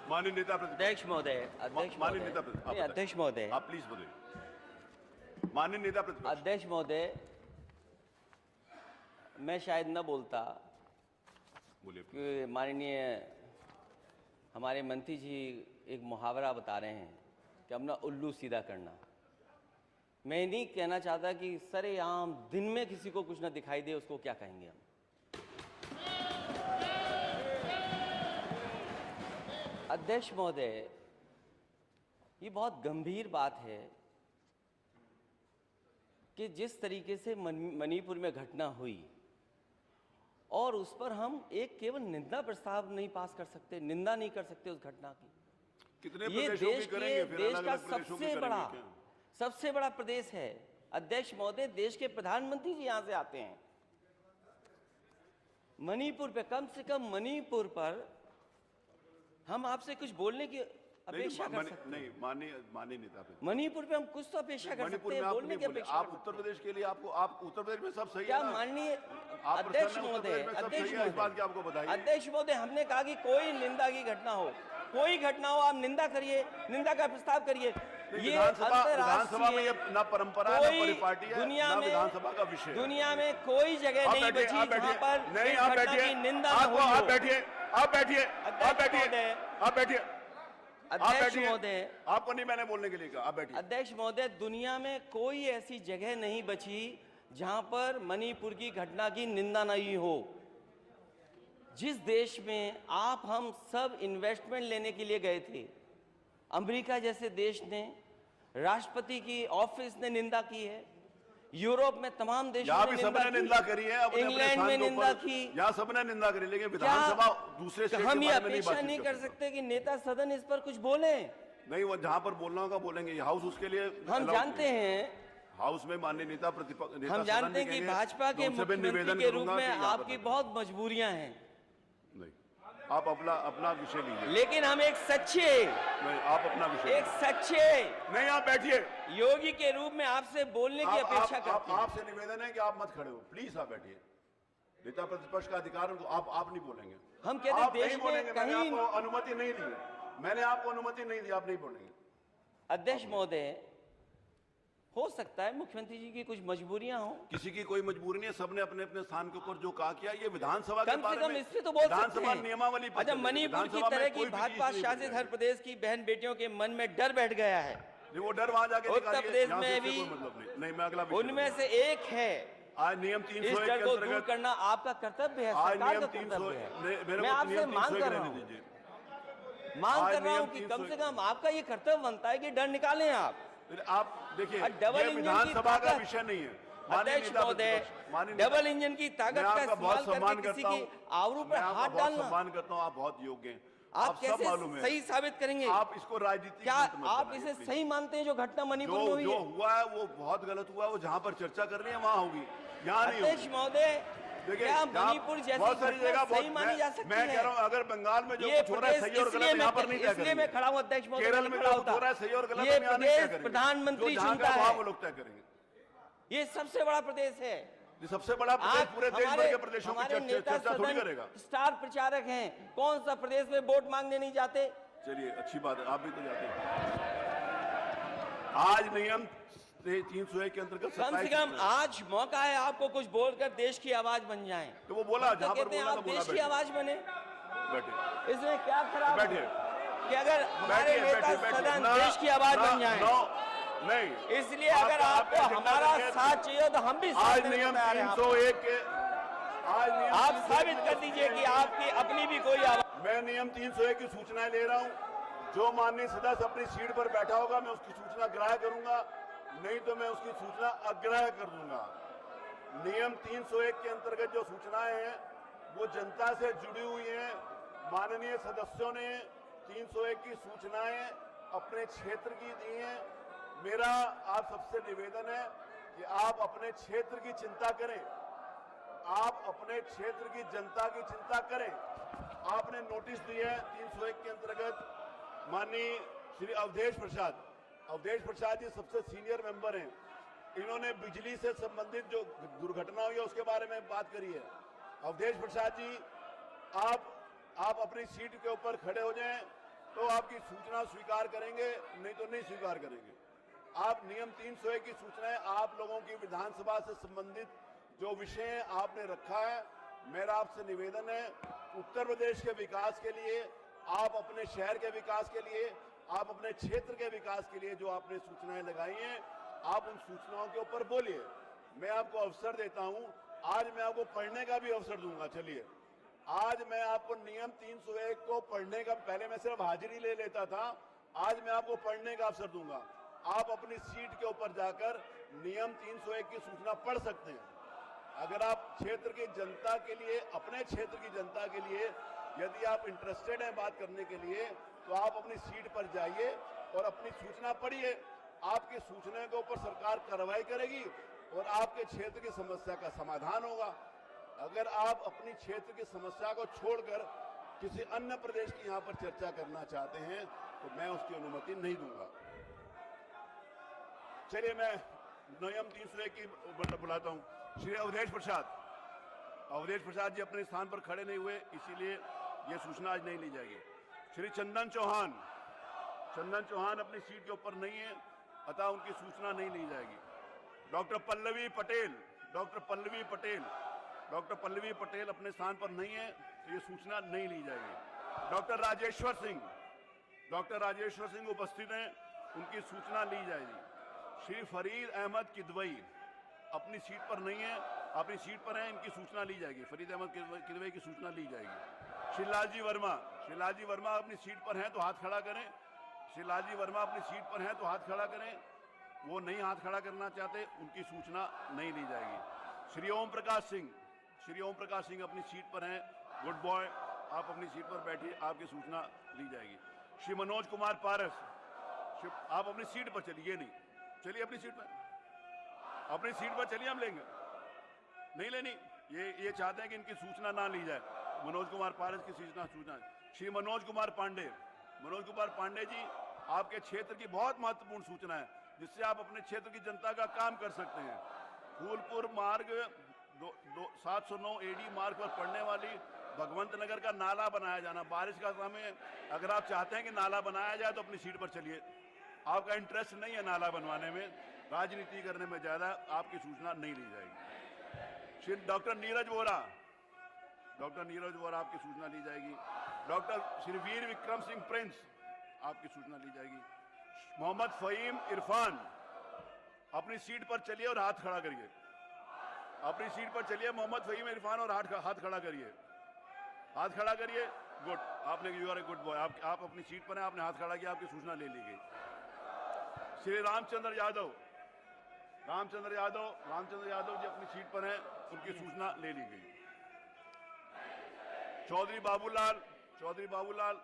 [SPEAKER 7] माननीय नेता
[SPEAKER 11] अध्यक्ष महोदय,
[SPEAKER 7] माननीय नेता
[SPEAKER 11] अध्यक्ष महोदय,
[SPEAKER 7] आप प्लीज बोलिए। माननीय नेता प्रतिपक्ष।
[SPEAKER 11] अध्यक्ष महोदय, मैं शायद न बोलता
[SPEAKER 7] बोलिए।
[SPEAKER 11] कि माननीय हमारे मंत्री जी एक मुहावरा बता रहे हैं कि अपना उल्लू सीधा करना। मैं नहीं कहना चाहता कि सरेआम दिन में किसी को कुछ ना दिखाई दे उसको क्या कहेंगे हम। अध्यक्ष महोदय, ये बहुत गंभीर बात है कि जिस तरीके से मणिपुर में घटना हुई और उस पर हम एक केवल निंदा प्रस्ताव नहीं पास कर सकते, निंदा नहीं कर सकते उस घटना की।
[SPEAKER 7] कितने
[SPEAKER 11] ये
[SPEAKER 7] प्रदेशों
[SPEAKER 11] देश
[SPEAKER 7] की करेंगे?
[SPEAKER 11] के
[SPEAKER 7] फिर
[SPEAKER 11] देश
[SPEAKER 7] अलग-अलग
[SPEAKER 11] का
[SPEAKER 7] प्रदेशों की करेंगे क्या?
[SPEAKER 11] सबसे बड़ा प्रदेश है। अध्यक्ष महोदय, देश के प्रधानमंत्री जी यहाँ से आते हैं। मणिपुर पे, कम से कम मणिपुर पर हम आपसे कुछ बोलने की अपेक्षा कर सकते हैं।
[SPEAKER 7] नहीं, माननीय नेता प्रतिपक्ष।
[SPEAKER 11] मणिपुर पे हम कुछ तो अपेक्षा कर
[SPEAKER 7] मणिपुर
[SPEAKER 11] सकते
[SPEAKER 7] में
[SPEAKER 11] हैं,
[SPEAKER 7] आप
[SPEAKER 11] बोलने
[SPEAKER 7] नहीं
[SPEAKER 11] की
[SPEAKER 7] बोले।
[SPEAKER 11] अपेक्षा
[SPEAKER 7] आप
[SPEAKER 11] कर
[SPEAKER 7] उत्तर
[SPEAKER 11] सकते हैं।
[SPEAKER 7] प्रदेश के लिए आप उत्तर प्रदेश में सब सही
[SPEAKER 11] क्या
[SPEAKER 7] है ना?
[SPEAKER 11] माननीय
[SPEAKER 7] आप
[SPEAKER 11] अध्यक्ष
[SPEAKER 7] प्रसन्न हैं उत्तर
[SPEAKER 11] महोदय,
[SPEAKER 7] प्रदेश में सब
[SPEAKER 11] अध्यक्ष
[SPEAKER 7] सही है, इस बात की आपको बधाई है।
[SPEAKER 11] अध्यक्ष महोदय, हमने कहा कि कोई निंदा की घटना हो, कोई घटना हो, आप निंदा करिए, निंदा का प्रस्ताव करिए। ये
[SPEAKER 7] विधानसभा में ये ना परंपरा है, ना परिपाटी है,
[SPEAKER 11] दुनिया
[SPEAKER 7] ना
[SPEAKER 11] में
[SPEAKER 7] विधानसभा का विषय है।
[SPEAKER 11] दुनिया में कोई जगह नहीं बची जहां पर
[SPEAKER 7] नहीं,
[SPEAKER 11] इस
[SPEAKER 7] आप
[SPEAKER 11] घटना
[SPEAKER 7] बैठिए,
[SPEAKER 11] की निंदा न
[SPEAKER 7] आप
[SPEAKER 11] हुई हो।
[SPEAKER 7] बैठिए, आप बैठिए, आप बैठिए, आप बैठिए,
[SPEAKER 11] अध्यक्ष महोदय,
[SPEAKER 7] आपको नहीं मैंने बोलने के लिए कहा, आप बैठिए।
[SPEAKER 11] अध्यक्ष महोदय, दुनिया में कोई ऐसी जगह नहीं बची जहां पर मणिपुर की घटना की निंदा नहीं हो। जिस देश में आप हम सब इन्वेस्टमेंट लेने के लिए गए थे, अमेरिका जैसे देश ने, राष्ट्रपति की ऑफिस ने निंदा की है, यूरोप में तमाम देशों ने
[SPEAKER 7] सबने निंदा करी है,
[SPEAKER 11] इंग्लैंड में निंदा की,
[SPEAKER 7] यहाँ सबने निंदा करी, लेकिन विधानसभा दूसरे स्टेट के
[SPEAKER 11] हम ये
[SPEAKER 7] बारे में नहीं
[SPEAKER 11] अपेक्षा
[SPEAKER 7] बातचीत
[SPEAKER 11] नहीं
[SPEAKER 7] कर
[SPEAKER 11] कर
[SPEAKER 7] सकते।
[SPEAKER 11] सकते कि नेता सदन इस पर कुछ बोले।
[SPEAKER 7] नहीं, वो जहाँ पर बोलना होगा बोलेंगे, हाउस उसके लिए
[SPEAKER 11] हम
[SPEAKER 7] allowed
[SPEAKER 11] जानते
[SPEAKER 7] नहीं।
[SPEAKER 11] हैं,
[SPEAKER 7] हाउस में माननीय नेता प्रतिपक्ष,
[SPEAKER 11] हम जानते हैं कि भाजपा के मुख्यमंत्री के रूप में आपकी बहुत मजबूरियां हैं।
[SPEAKER 7] नहीं, आप अपना विषय लीजिए।
[SPEAKER 11] लेकिन हम एक सच्चे,
[SPEAKER 7] नहीं, आप अपना विषय
[SPEAKER 11] एक सच्चे
[SPEAKER 7] नहीं, आप बैठिए।
[SPEAKER 11] योगी के रूप में आपसे बोलने की अपेक्षा करते हैं।
[SPEAKER 7] आपसे निवेदन है कि आप मत खड़े हो, प्लीज आप बैठिए। नेता प्रतिपक्ष का अधिकार है, आप नहीं बोलेंगे।
[SPEAKER 11] हम कहते हैं देश में
[SPEAKER 7] मैंने
[SPEAKER 11] कहीं
[SPEAKER 7] आपको अनुमति नहीं दी, मैंने आपको अनुमति नहीं दी, आप नहीं बोलेंगे।
[SPEAKER 11] अध्यक्ष महोदय, हो सकता है मुख्यमंत्री जी की कुछ मजबूरियां हो।
[SPEAKER 7] किसी की कोई मजबूरी नहीं है, सबने अपने अपने स्थान के ऊपर जो कहा किया, ये विधानसभा के
[SPEAKER 11] कम से
[SPEAKER 7] बारे
[SPEAKER 11] कम
[SPEAKER 7] में
[SPEAKER 11] इससे तो बोल सकते
[SPEAKER 7] विधानसभा
[SPEAKER 11] हैं।
[SPEAKER 7] नियमावली पर
[SPEAKER 11] अच्छा,
[SPEAKER 7] चले।
[SPEAKER 11] मणिपुर की
[SPEAKER 7] विधानसभा में
[SPEAKER 11] तरह की
[SPEAKER 7] कोई भी
[SPEAKER 11] भाजपा
[SPEAKER 7] चीज नहीं
[SPEAKER 11] शासित
[SPEAKER 7] बोली
[SPEAKER 11] हर प्रदेश की बहन बेटियों के मन में डर बैठ गया है।
[SPEAKER 7] जाएगी। वो डर वहां जाके
[SPEAKER 11] उत्तर
[SPEAKER 7] निकालिए,
[SPEAKER 11] प्रदेश
[SPEAKER 7] यहाँ से
[SPEAKER 11] में
[SPEAKER 7] इससे
[SPEAKER 11] भी
[SPEAKER 7] कोई मतलब नहीं। मैं अगला विषय
[SPEAKER 11] उनमें से एक है।
[SPEAKER 7] आज नियम
[SPEAKER 11] इस
[SPEAKER 7] 301
[SPEAKER 11] डर
[SPEAKER 7] के
[SPEAKER 11] को दूर
[SPEAKER 7] अंतर्गत
[SPEAKER 11] करना आपका कर्तव्य है,
[SPEAKER 7] आज
[SPEAKER 11] सरकार
[SPEAKER 7] नियम
[SPEAKER 11] का कर्तव्य है।
[SPEAKER 7] 300
[SPEAKER 11] मैं आपसे मांग कर रहा
[SPEAKER 7] रहने
[SPEAKER 11] हूँ,
[SPEAKER 7] दीजिए।
[SPEAKER 11] मांग
[SPEAKER 7] आज
[SPEAKER 11] कर रहा हूँ
[SPEAKER 7] नियम
[SPEAKER 11] कि
[SPEAKER 7] 300
[SPEAKER 11] कम से कम आपका ये कर्तव्य बनता है कि डर निकालें आप।
[SPEAKER 7] आप देखिए,
[SPEAKER 11] डबल
[SPEAKER 7] ये
[SPEAKER 11] इंजन की
[SPEAKER 7] विधानसभा का
[SPEAKER 11] ताकत-
[SPEAKER 7] विषय नहीं है।
[SPEAKER 11] अध्यक्ष महोदय, डबल इंजन की ताकत का इस्तेमाल करके किसी की आवरू पर हाथ डालना,
[SPEAKER 7] सम्मान करता हूँ, आप बहुत योग्य हैं,
[SPEAKER 11] आप
[SPEAKER 7] सब मालूम
[SPEAKER 11] कैसे
[SPEAKER 7] है।
[SPEAKER 11] सही साबित करेंगे?
[SPEAKER 7] आप इसको राजनीतिक
[SPEAKER 11] क्या
[SPEAKER 7] मत
[SPEAKER 11] आप
[SPEAKER 7] बनाइए,
[SPEAKER 11] इसे
[SPEAKER 7] प्लीज।
[SPEAKER 11] सही मानते हैं जो घटना मणिपुर में हुई
[SPEAKER 7] जो
[SPEAKER 11] है?
[SPEAKER 7] हुआ है वो बहुत गलत हुआ है, वो जहाँ पर चर्चा करनी है वहाँ होगी, यहाँ नहीं
[SPEAKER 11] अध्यक्ष
[SPEAKER 7] होगी।
[SPEAKER 11] महोदय,
[SPEAKER 7] देखिए,
[SPEAKER 11] क्या
[SPEAKER 7] जहाँ
[SPEAKER 11] मणिपुर जैसी
[SPEAKER 7] बहुत सारी
[SPEAKER 11] घटना
[SPEAKER 7] जगह
[SPEAKER 11] सही मानी जा सकती
[SPEAKER 7] मैं
[SPEAKER 11] है?
[SPEAKER 7] कह रहा हूँ, अगर बंगाल में जो
[SPEAKER 11] ये
[SPEAKER 7] कुछ हो रहा है सही और गलत, यहाँ पर नहीं तय
[SPEAKER 11] इसलिए मैं खड़ा हूँ अध्यक्ष महोदय,
[SPEAKER 7] केरल
[SPEAKER 11] नहीं
[SPEAKER 7] में
[SPEAKER 11] खड़ा
[SPEAKER 7] जो कुछ हो रहा है
[SPEAKER 11] होता।
[SPEAKER 7] सही और गलत,
[SPEAKER 11] ये
[SPEAKER 7] हम यहाँ नहीं तय
[SPEAKER 11] प्रदेश
[SPEAKER 7] करेंगे।
[SPEAKER 11] प्रधानमंत्री
[SPEAKER 7] जो जहाँ
[SPEAKER 11] चुनता
[SPEAKER 7] का भाव
[SPEAKER 11] है,
[SPEAKER 7] वो लोग तय करेंगे।
[SPEAKER 11] ये सबसे बड़ा प्रदेश है।
[SPEAKER 7] ये सबसे बड़ा प्रदेश
[SPEAKER 11] आप
[SPEAKER 7] पूरे देश भर के प्रदेशों की
[SPEAKER 11] हमारे नेता
[SPEAKER 7] चर्चा थोड़ी
[SPEAKER 11] सदन
[SPEAKER 7] करेगा।
[SPEAKER 11] स्टार प्रचारक हैं, कौन सा प्रदेश में वोट मांगने नहीं जाते?
[SPEAKER 7] चलिए, अच्छी बात है, आप भी तो जाते हैं। आज नियम 301 के अंतर्गत
[SPEAKER 11] कम से कम आज मौका है आपको कुछ बोलकर देश की आवाज बन जाएं।
[SPEAKER 7] तो वो बोला, जहाँ पर
[SPEAKER 11] कहते हैं
[SPEAKER 7] बोला
[SPEAKER 11] आप
[SPEAKER 7] तो बोला,
[SPEAKER 11] देश की
[SPEAKER 7] बैठिए।
[SPEAKER 11] आवाज बने,
[SPEAKER 7] बैठिए,
[SPEAKER 11] इसमें क्या खराब है?
[SPEAKER 7] बैठिए,
[SPEAKER 11] कि अगर हमारे
[SPEAKER 7] बैठिए,
[SPEAKER 11] नेता
[SPEAKER 7] बैठिए, बैठिए।
[SPEAKER 11] सदन
[SPEAKER 7] ना-
[SPEAKER 11] देश की आवाज
[SPEAKER 7] ना-
[SPEAKER 11] बन जाएं।
[SPEAKER 7] नहीं,
[SPEAKER 11] इसलिए अगर आपको हमारा साथ चाहिए तो हम भी साथ
[SPEAKER 7] आज
[SPEAKER 11] देने को
[SPEAKER 7] नियम
[SPEAKER 11] तैयार हैं।
[SPEAKER 7] 301 के आज नियम
[SPEAKER 11] आप
[SPEAKER 7] 301
[SPEAKER 11] साबित कर दीजिए कि आपकी अपनी भी कोई आवाज।
[SPEAKER 7] मैं नियम 301 की सूचनाएं ले रहा हूं। जो माननीय सदस्य अपनी सीट पर बैठा होगा मैं उसकी सूचना ग्राह्य करूंगा, नहीं तो मैं उसकी सूचना अग्राह्य कर दूंगा। नियम 301 के अंतर्गत जो सूचनाएं हैं वो जनता से जुड़ी हुई हैं। माननीय सदस्यों ने 301 की सूचनाएं अपने क्षेत्र की दी हैं। मेरा आप सबसे निवेदन है कि आप अपने क्षेत्र की चिंता करें, आप अपने क्षेत्र की जनता की चिंता करें। आपने नोटिस दी है 301 के अंतर्गत। माननीय श्री अवधेश प्रसाद जी सबसे सीनियर मेंबर हैं। इन्होंने बिजली से संबंधित जो दुर्घटना हुई है उसके बारे में बात करी है। अवधेश प्रसाद जी, आप अपनी सीट के ऊपर खड़े हो जाएं तो आपकी सूचना स्वीकार करेंगे, नहीं तो नहीं स्वीकार करेंगे।
[SPEAKER 1] आप नियम 301 की सूचनाएं आप लोगों की विधानसभा से संबंधित जो विषय आपने रखा है, मेरा आपसे निवेदन है, उत्तर प्रदेश के विकास के लिए, आप अपने शहर के विकास के लिए, आप अपने क्षेत्र के विकास के लिए जो आपने सूचनाएं लगाई हैं, आप उन सूचनाओं के ऊपर बोलिए। मैं आपको अवसर देता हूं, आज मैं आपको पढ़ने का भी अवसर दूंगा। चलिए, आज मैं आपको नियम 301 को पढ़ने का, पहले मैं सिर्फ हाजिरी ले लेता था, आज मैं आपको पढ़ने का अवसर दूंगा। आप अपनी सीट के ऊपर जाकर नियम 301 की सूचना पढ़ सकते हैं। अगर आप क्षेत्र की जनता के लिए, अपने क्षेत्र की जनता के लिए यदि आप इंटरेस्टेड हैं बात करने के लिए, तो आप अपनी सीट पर जाइए और अपनी सूचना पढ़िए। आपकी सूचना के ऊपर सरकार कार्रवाई करेगी और आपके क्षेत्र की समस्या का समाधान होगा। अगर आप अपनी क्षेत्र की समस्या को छोड़कर किसी अन्य प्रदेश की यहां पर चर्चा करना चाहते हैं तो मैं उसकी अनुमति नहीं दूंगा। चलिए, मैं नियम 301 की बुलाता हूं। श्री अवधेश प्रसाद जी अपने स्थान पर खड़े नहीं हुए, इसीलिए यह सूचना आज नहीं ली जाएगी। श्री चंदन चौहान अपनी सीट के ऊपर नहीं है, अतः उनकी सूचना नहीं ली जाएगी। डॉक्टर पल्लवी पटेल अपने स्थान पर नहीं है, तो ये सूचना नहीं ली जाएगी। डॉक्टर राजेश्वर सिंह उपस्थित हैं, उनकी सूचना ली जाएगी। श्री फरीद अहमद किदवई अपनी सीट पर नहीं है, अपनी सीट पर हैं, इनकी सूचना ली जाएगी। फरीद अहमद किदवई की सूचना ली जाएगी। श्री लालजी वर्मा अपनी सीट पर हैं तो हाथ खड़ा करें। श्री लालजी वर्मा अपनी सीट पर हैं तो हाथ खड़ा करें। वो नहीं हाथ खड़ा करना चाहते, उनकी सूचना नहीं ली जाएगी। श्री ओम प्रकाश सिंह अपनी सीट पर हैं, गुड बॉय, आप अपनी सीट पर बैठिए, आपकी सूचना ली जाएगी। श्री मनोज कुमार पारस, आप अपनी सीट पर चलिए, नहीं चलिए अपनी सीट पर चलिए, हम लेंगे, नहीं लेनी, ये चाहते हैं कि इनकी सूचना ना ली जाए। मनोज कुमार पारस की सूचना। श्री मनोज कुमार पांडे जी, आपके क्षेत्र की बहुत महत्वपूर्ण सूचना है जिससे आप अपने क्षेत्र की जनता का काम कर सकते हैं। फूलपुर मार्ग 709 एडी मार्ग पर पड़ने वाली भगवंत नगर का नाला बनाया जाना, बारिश का समय है, अगर आप चाहते हैं कि नाला बनाया जाए तो अपनी सीट पर चलिए। आपका इंटरेस्ट नहीं है नाला बनवाने में, राजनीति करने में ज्यादा, आपकी सूचना नहीं ली जाएगी। श्री डॉक्टर नीरज वोरा आपकी सूचना ली जाएगी। डॉक्टर श्री वीर विक्रम सिंह प्रिंस, आपकी सूचना ली जाएगी। मोहम्मद फहीम इरफान, अपनी सीट पर चलिए और हाथ खड़ा करिए। अपनी सीट पर चलिए मोहम्मद फहीम इरफान, और हाथ खड़ा करिए। गुड, आपने, you are a good boy, आप अपनी सीट पर हैं, आपने हाथ खड़ा किया, आपकी सूचना ले ली गई। श्री रामचंद्र यादव जी अपनी सीट पर हैं, उनकी सूचना ले ली गई। चौधरी बाबूलाल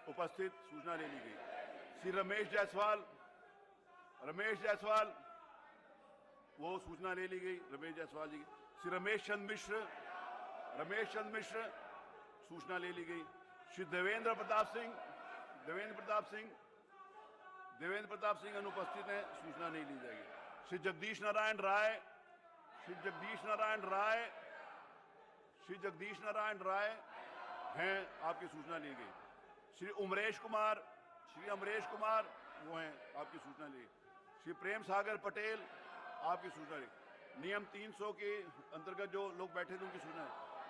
[SPEAKER 1] उपस्थित, सूचना ले ली गई। श्री रमेश जायसवाल, वो सूचना ले ली गई, रमेश जायसवाल जी की। श्री रमेश चंद्र मिश्र, सूचना ले ली गई। श्री देवेंद्र प्रताप सिंह अनुपस्थित हैं, सूचना नहीं ली जाएगी। श्री जगदीश नारायण राय हैं, आपकी सूचना ली गई। श्री अमरेश कुमार, वो हैं, आपकी सूचना ली। श्री प्रेम सागर पटेल, आपकी सूचना ली। नियम 300 के अंतर्गत जो लोग बैठे थे उनकी सूचना है।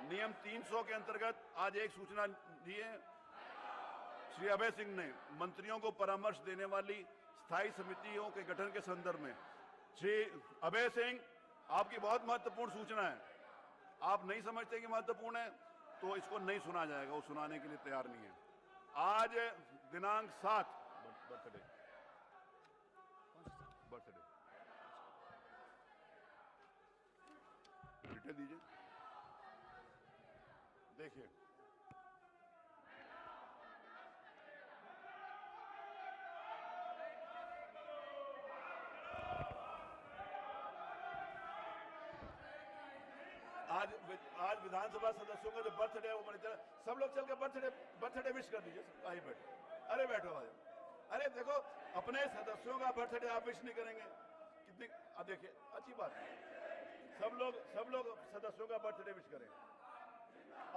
[SPEAKER 1] नियम 300 के अंतर्गत आज एक सूचना दी है। श्री अभय सिंह ने मंत्रियों को परामर्श देने वाली स्थायी समितियों के गठन के संदर्भ में। श्री अभय सिंह, आपकी बहुत महत्वपूर्ण सूचना है, आप नहीं समझते कि महत्वपूर्ण है तो इसको नहीं सुना जाएगा, वो सुनाने के लिए तैयार नहीं है। आज दिनांक 7 बर्थडे डिटेल दीजिए, देखिए। आज विधानसभा सदस्यों का जो बर्थडे है वो बड़ी तरह, सब लोग चलकर बर्थडे विश कर दीजिए। आइए बैठो, अरे बैठो, अरे देखो, अपने सदस्यों का बर्थडे आप विश नहीं करेंगे, कितनी, अब देखिए अच्छी बात है, सब लोग सदस्यों का बर्थडे विश करें।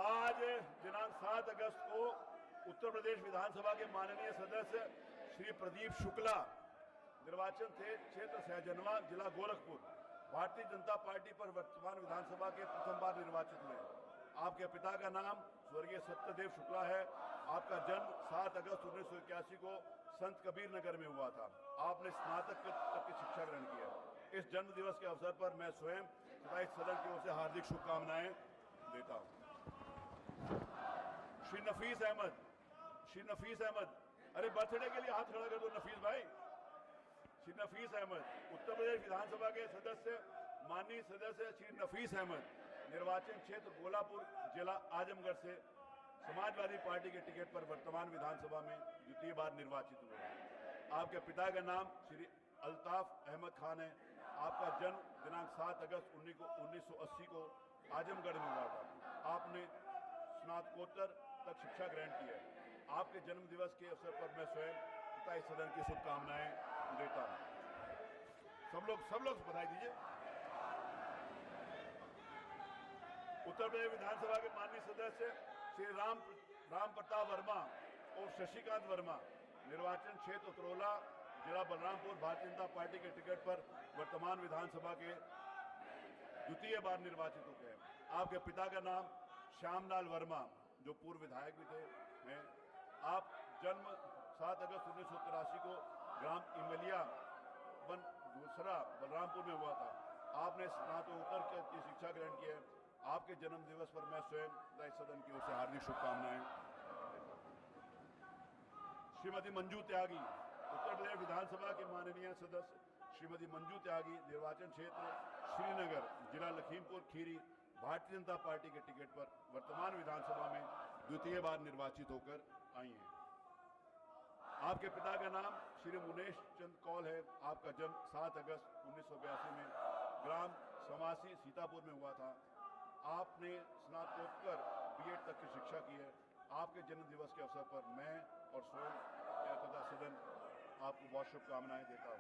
[SPEAKER 1] आज दिनांक 7 अगस्त को उत्तर प्रदेश विधानसभा के माननीय सदस्य श्री प्रदीप शुक्ला निर्वाचन क्षेत्र सहजनवा, जिला गोरखपुर, भारतीय जनता पार्टी पर वर्तमान विधानसभा के प्रथम बार निर्वाचित हुए। आपके पिता का नाम स्वर्गीय सत्यदेव शुक्ला है। आपका जन्म 7 अगस्त 1981 को संत कबीर नगर में हुआ था। आपने स्नातक तक की शिक्षा ग्रहण की है। इस जन्म दिवस के अवसर पर मैं स्वयं तथा इस सदन की ओर से हार्दिक शुभकामनाएं देता हूं। श्री नफीस अहमद, अरे बर्थडे के लिए हाथ खड़ा कर दो नफीस भाई। श्री नफीस अहमद, उत्तर प्रदेश विधानसभा के सदस्य, माननीय सदस्य श्री नफीस अहमद, निर्वाचन क्षेत्र गोलापुर, जिला आजमगढ़ से समाजवादी पार्टी के टिकट पर वर्तमान विधानसभा में द्वितीय बार निर्वाचित हुए हैं। आपके पिता का नाम श्री अल्ताफ अहमद खान है। आपका जन्म दिनांक 7 अगस्त 1980 को आजमगढ़ में हुआ था। आपने स्नातकोत्तर तक शिक्षा ग्रहण की है। आपके जन्म दिवस के अवसर पर मैं स्वयं तथा इस सदन की शुभकामनाएं देता हूं। सब लोग बधाई दीजिए। उत्तर प्रदेश विधानसभा के माननीय सदस्य श्री राम प्रताप वर्मा और शशिकांत वर्मा, निर्वाचन क्षेत्र उतरौला, जिला बलरामपुर, भारतीय जनता पार्टी के टिकट पर वर्तमान विधानसभा के द्वितीय बार निर्वाचित हो गए। आपके पिता का नाम श्यामलाल वर्मा, जो पूर्व विधायक भी थे, हैं। आप जन्म 7 अगस्त 1983 को ग्राम इमलिया वन दूसरा बलरामपुर में हुआ था। आपने स्नातकोत्तर की शिक्षा ग्रहण की है। आपके जन्म दिवस पर मैं स्वयं इस सदन की ओर से हार्दिक शुभकामनाएं। श्रीमती मंजू त्यागी, उत्तर प्रदेश विधानसभा के माननीय सदस्य श्रीमती मंजू त्यागी, निर्वाचन क्षेत्र श्रीनगर, जिला लखीमपुर खीरी, भारतीय जनता पार्टी के टिकट पर वर्तमान विधानसभा में द्वितीय बार निर्वाचित होकर आई हैं। आपके पिता का नाम श्री मुनेश चंद कौल है। आपका जन्म 7 अगस्त 1982 में ग्राम समासी सीतापुर में हुआ था। आपने स्नातकोत्तर बीएड तक की शिक्षा की है। आपके जन्म दिवस के अवसर पर मैं और स्वयं तथा सदन आपको बहुत शुभकामनाएं देता हूं।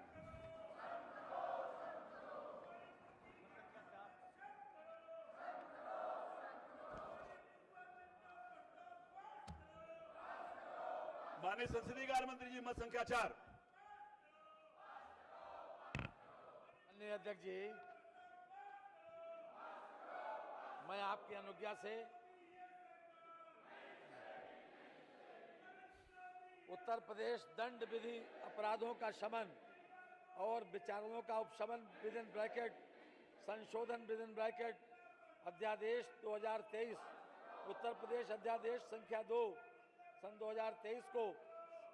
[SPEAKER 1] माननीय संसदीय कार्य मंत्री जी, मत संख्या 4।
[SPEAKER 10] माननीय अध्यक्ष जी, मैं आपकी अनुज्ञा से उत्तर प्रदेश दंड विधि अपराधों का शमन और विचारणों का उपशमन विदिन ब्रैकेट संशोधन विदिन ब्रैकेट अध्यादेश 2023 उत्तर प्रदेश अध्यादेश संख्या 2 सन 2023 को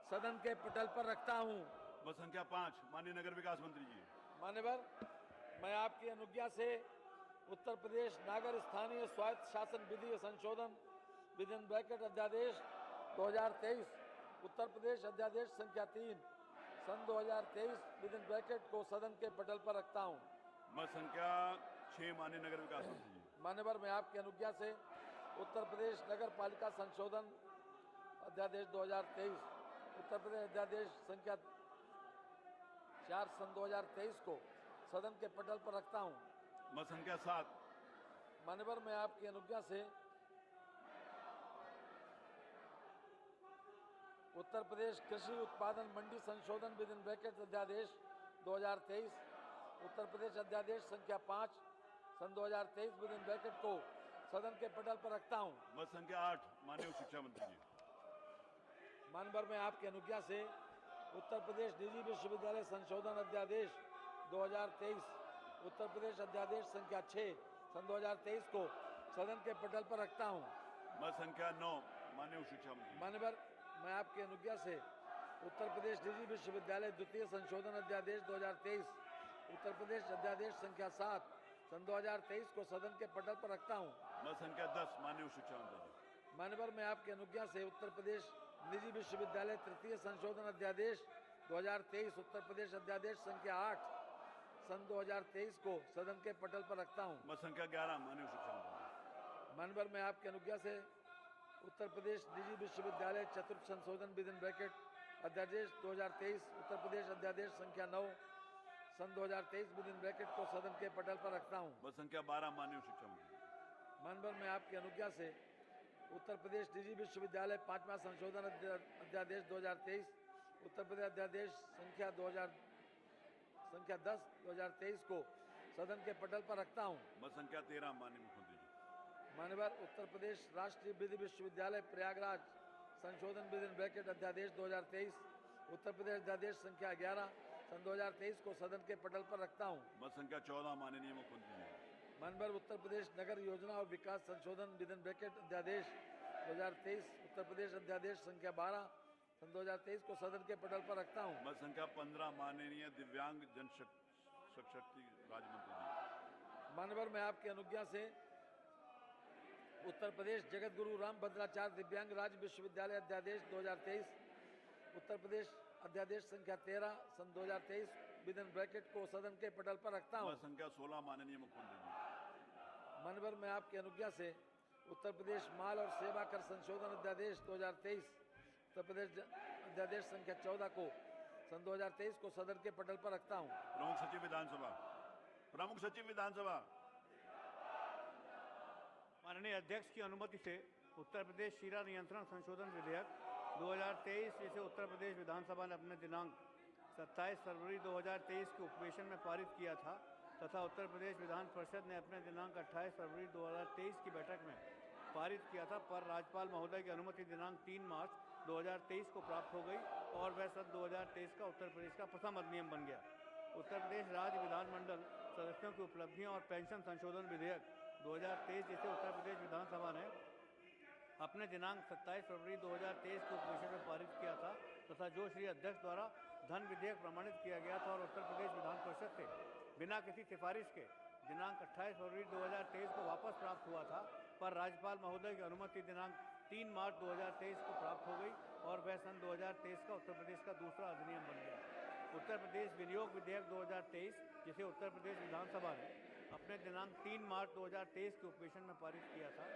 [SPEAKER 10] सदन के पटल पर रखता हूं।
[SPEAKER 1] बस संख्या 5, माननीय नगर विकास मंत्री जी।
[SPEAKER 10] मान्यवर, मैं आपकी अनुज्ञा से उत्तर प्रदेश नागर स्थानीय स्वायत्त शासन विधि संशोधन विदिन ब्रैकेट अध्यादेश 2023 उत्तर प्रदेश अध्यादेश संख्या 3 सन 2023 विदिन ब्रैकेट को सदन के पटल पर रखता हूं।
[SPEAKER 1] मत संख्या 6, माननीय नगर विकास मंत्री जी।
[SPEAKER 10] मान्यवर, मैं आपकी अनुज्ञा से उत्तर प्रदेश नगर पालिका संशोधन अध्यादेश 2023 उत्तर प्रदेश अध्यादेश संख्या 4 सन 2023 को सदन के पटल पर रखता हूं।
[SPEAKER 1] मत संख्या 7।
[SPEAKER 10] मान्यवर, मैं आपकी अनुज्ञा से उत्तर प्रदेश कृषि उत्पादन मंडी संशोधन विदिन ब्रैकेट अध्यादेश 2023 उत्तर प्रदेश अध्यादेश संख्या 5 सन 2023 विदिन ब्रैकेट को सदन के पटल पर रखता हूं।
[SPEAKER 1] मत संख्या 8, माननीय शिक्षा मंत्री जी।
[SPEAKER 10] मानवर, मैं आपकी अनुज्ञा से उत्तर प्रदेश निजी विश्वविद्यालय संशोधन अध्यादेश 2023 उत्तर प्रदेश अध्यादेश संख्या 6 सन 2023 को सदन के पटल पर रखता हूं।
[SPEAKER 1] मत संख्या 9, माननीय शिक्षा मंत्री।
[SPEAKER 10] मानवर, मैं आपकी अनुज्ञा से उत्तर प्रदेश निजी विश्वविद्यालय द्वितीय संशोधन अध्यादेश 2023 उत्तर प्रदेश अध्यादेश संख्या 7 सन 2023 को सदन के पटल पर रखता हूं।
[SPEAKER 1] मत संख्या 10, माननीय शिक्षा मंत्री जी।
[SPEAKER 10] मानवर, मैं आपकी अनुज्ञा से उत्तर प्रदेश निजी विश्वविद्यालय तृतीय संशोधन अध्यादेश 2023 उत्तर प्रदेश अध्यादेश संख्या 8 सन 2023 को सदन के पटल पर रखता हूं।
[SPEAKER 1] मत संख्या 11, माननीय शिक्षा मंत्री।
[SPEAKER 10] मानवर, मैं आपकी अनुज्ञा से उत्तर प्रदेश निजी विश्वविद्यालय चतुर्थ संशोधन विदिन ब्रैकेट अध्यादेश 2023 उत्तर प्रदेश अध्यादेश संख्या 9 सन 2023 विदिन ब्रैकेट को सदन के पटल पर रखता हूं।
[SPEAKER 1] मत संख्या 12, माननीय शिक्षा मंत्री।
[SPEAKER 10] मानवर, मैं आपकी अनुज्ञा से उत्तर प्रदेश निजी विश्वविद्यालय 5वां संशोधन अध्यादेश 2023 उत्तर प्रदेश अध्यादेश संख्या 2023 संख्या 10 2023 को सदन के पटल पर रखता हूं।
[SPEAKER 1] मत संख्या 13 माननीय मुख्यमंत्री जी।
[SPEAKER 10] मान्यवर उत्तर प्रदेश राष्ट्रीय विधि विश्वविद्यालय प्रयागराज संशोधन विदिन ब्रैकेट अध्यादेश 2023 उत्तर प्रदेश अध्यादेश संख्या 11 सन 2023 को सदन के पटल पर रखता हूं।
[SPEAKER 1] मत संख्या 14 माननीय मुख्यमंत्री जी।
[SPEAKER 10] मान्यवर उत्तर प्रदेश नगर योजना और विकास संशोधन विदिन ब्रैकेट अध्यादेश 2023 उत्तर प्रदेश अध्यादेश संख्या 12 सन 2023 को सदन के पटल पर रखता हूं।
[SPEAKER 1] मत संख्या 15 माननीय दिव्यांग जन शक्ति राज्य मंत्री जी।
[SPEAKER 10] मान्यवर मैं आपकी अनुज्ञा से उत्तर प्रदेश जगत गुरु राम भद्राचार्य दिव्यांग राज्य विश्वविद्यालय अध्यादेश 2023 उत्तर प्रदेश अध्यादेश संख्या 13 सन 2023 विदिन ब्रैकेट को सदन के पटल पर रखता हूं।
[SPEAKER 1] मत संख्या 16 माननीय मुख्यमंत्री जी।
[SPEAKER 10] मान्यवर मैं आपकी अनुज्ञा से उत्तर प्रदेश माल और सेवा कर संशोधन अध्यादेश 2023 उत्तर प्रदेश अध्यादेश संख्या 14 को सन 2023 को सदन के पटल पर रखता हूं।
[SPEAKER 1] प्रमुख सचिव विधानसभा। प्रमुख सचिव विधानसभा।
[SPEAKER 9] माननीय अध्यक्ष की अनुमति से उत्तर प्रदेश शीरा नियंत्रण संशोधन विधेयक 2023 जिसे उत्तर प्रदेश विधानसभा ने अपने दिनांक 27 फरवरी 2023 के उपवेशन में पारित किया था तथा उत्तर प्रदेश विधान परिषद ने अपने दिनांक 28 फरवरी 2023 की बैठक में पारित किया था, पर राज्यपाल महोदय की अनुमति दिनांक 3 मार्च 2023 को प्राप्त हो गई और वह सन 2023 का उत्तर प्रदेश का प्रथम अधिनियम बन गया। उत्तर प्रदेश राज्य विधानमंडल सदस्यों की उपलब्धियां और पेंशन संशोधन विधेयक 2023 जिसे उत्तर प्रदेश विधानसभा ने अपने दिनांक 27 फरवरी 2023 को उपवेशन में पारित किया था तथा जो श्री अध्यक्ष द्वारा धन विधेयक प्रमाणित किया गया था और उत्तर प्रदेश विधान परिषद से बिना किसी सिफारिश के दिनांक 28 फरवरी 2023 को वापस प्राप्त हुआ था, पर राज्यपाल महोदय की अनुमति दिनांक 3 मार्च 2023 को प्राप्त हो गई और वह सन 2023 का उत्तर प्रदेश का दूसरा अधिनियम बन गया। उत्तर प्रदेश विनियोग विधेयक 2023 जिसे उत्तर प्रदेश विधानसभा ने अपने दिनांक 3 मार्च 2023 के उपवेशन में पारित किया था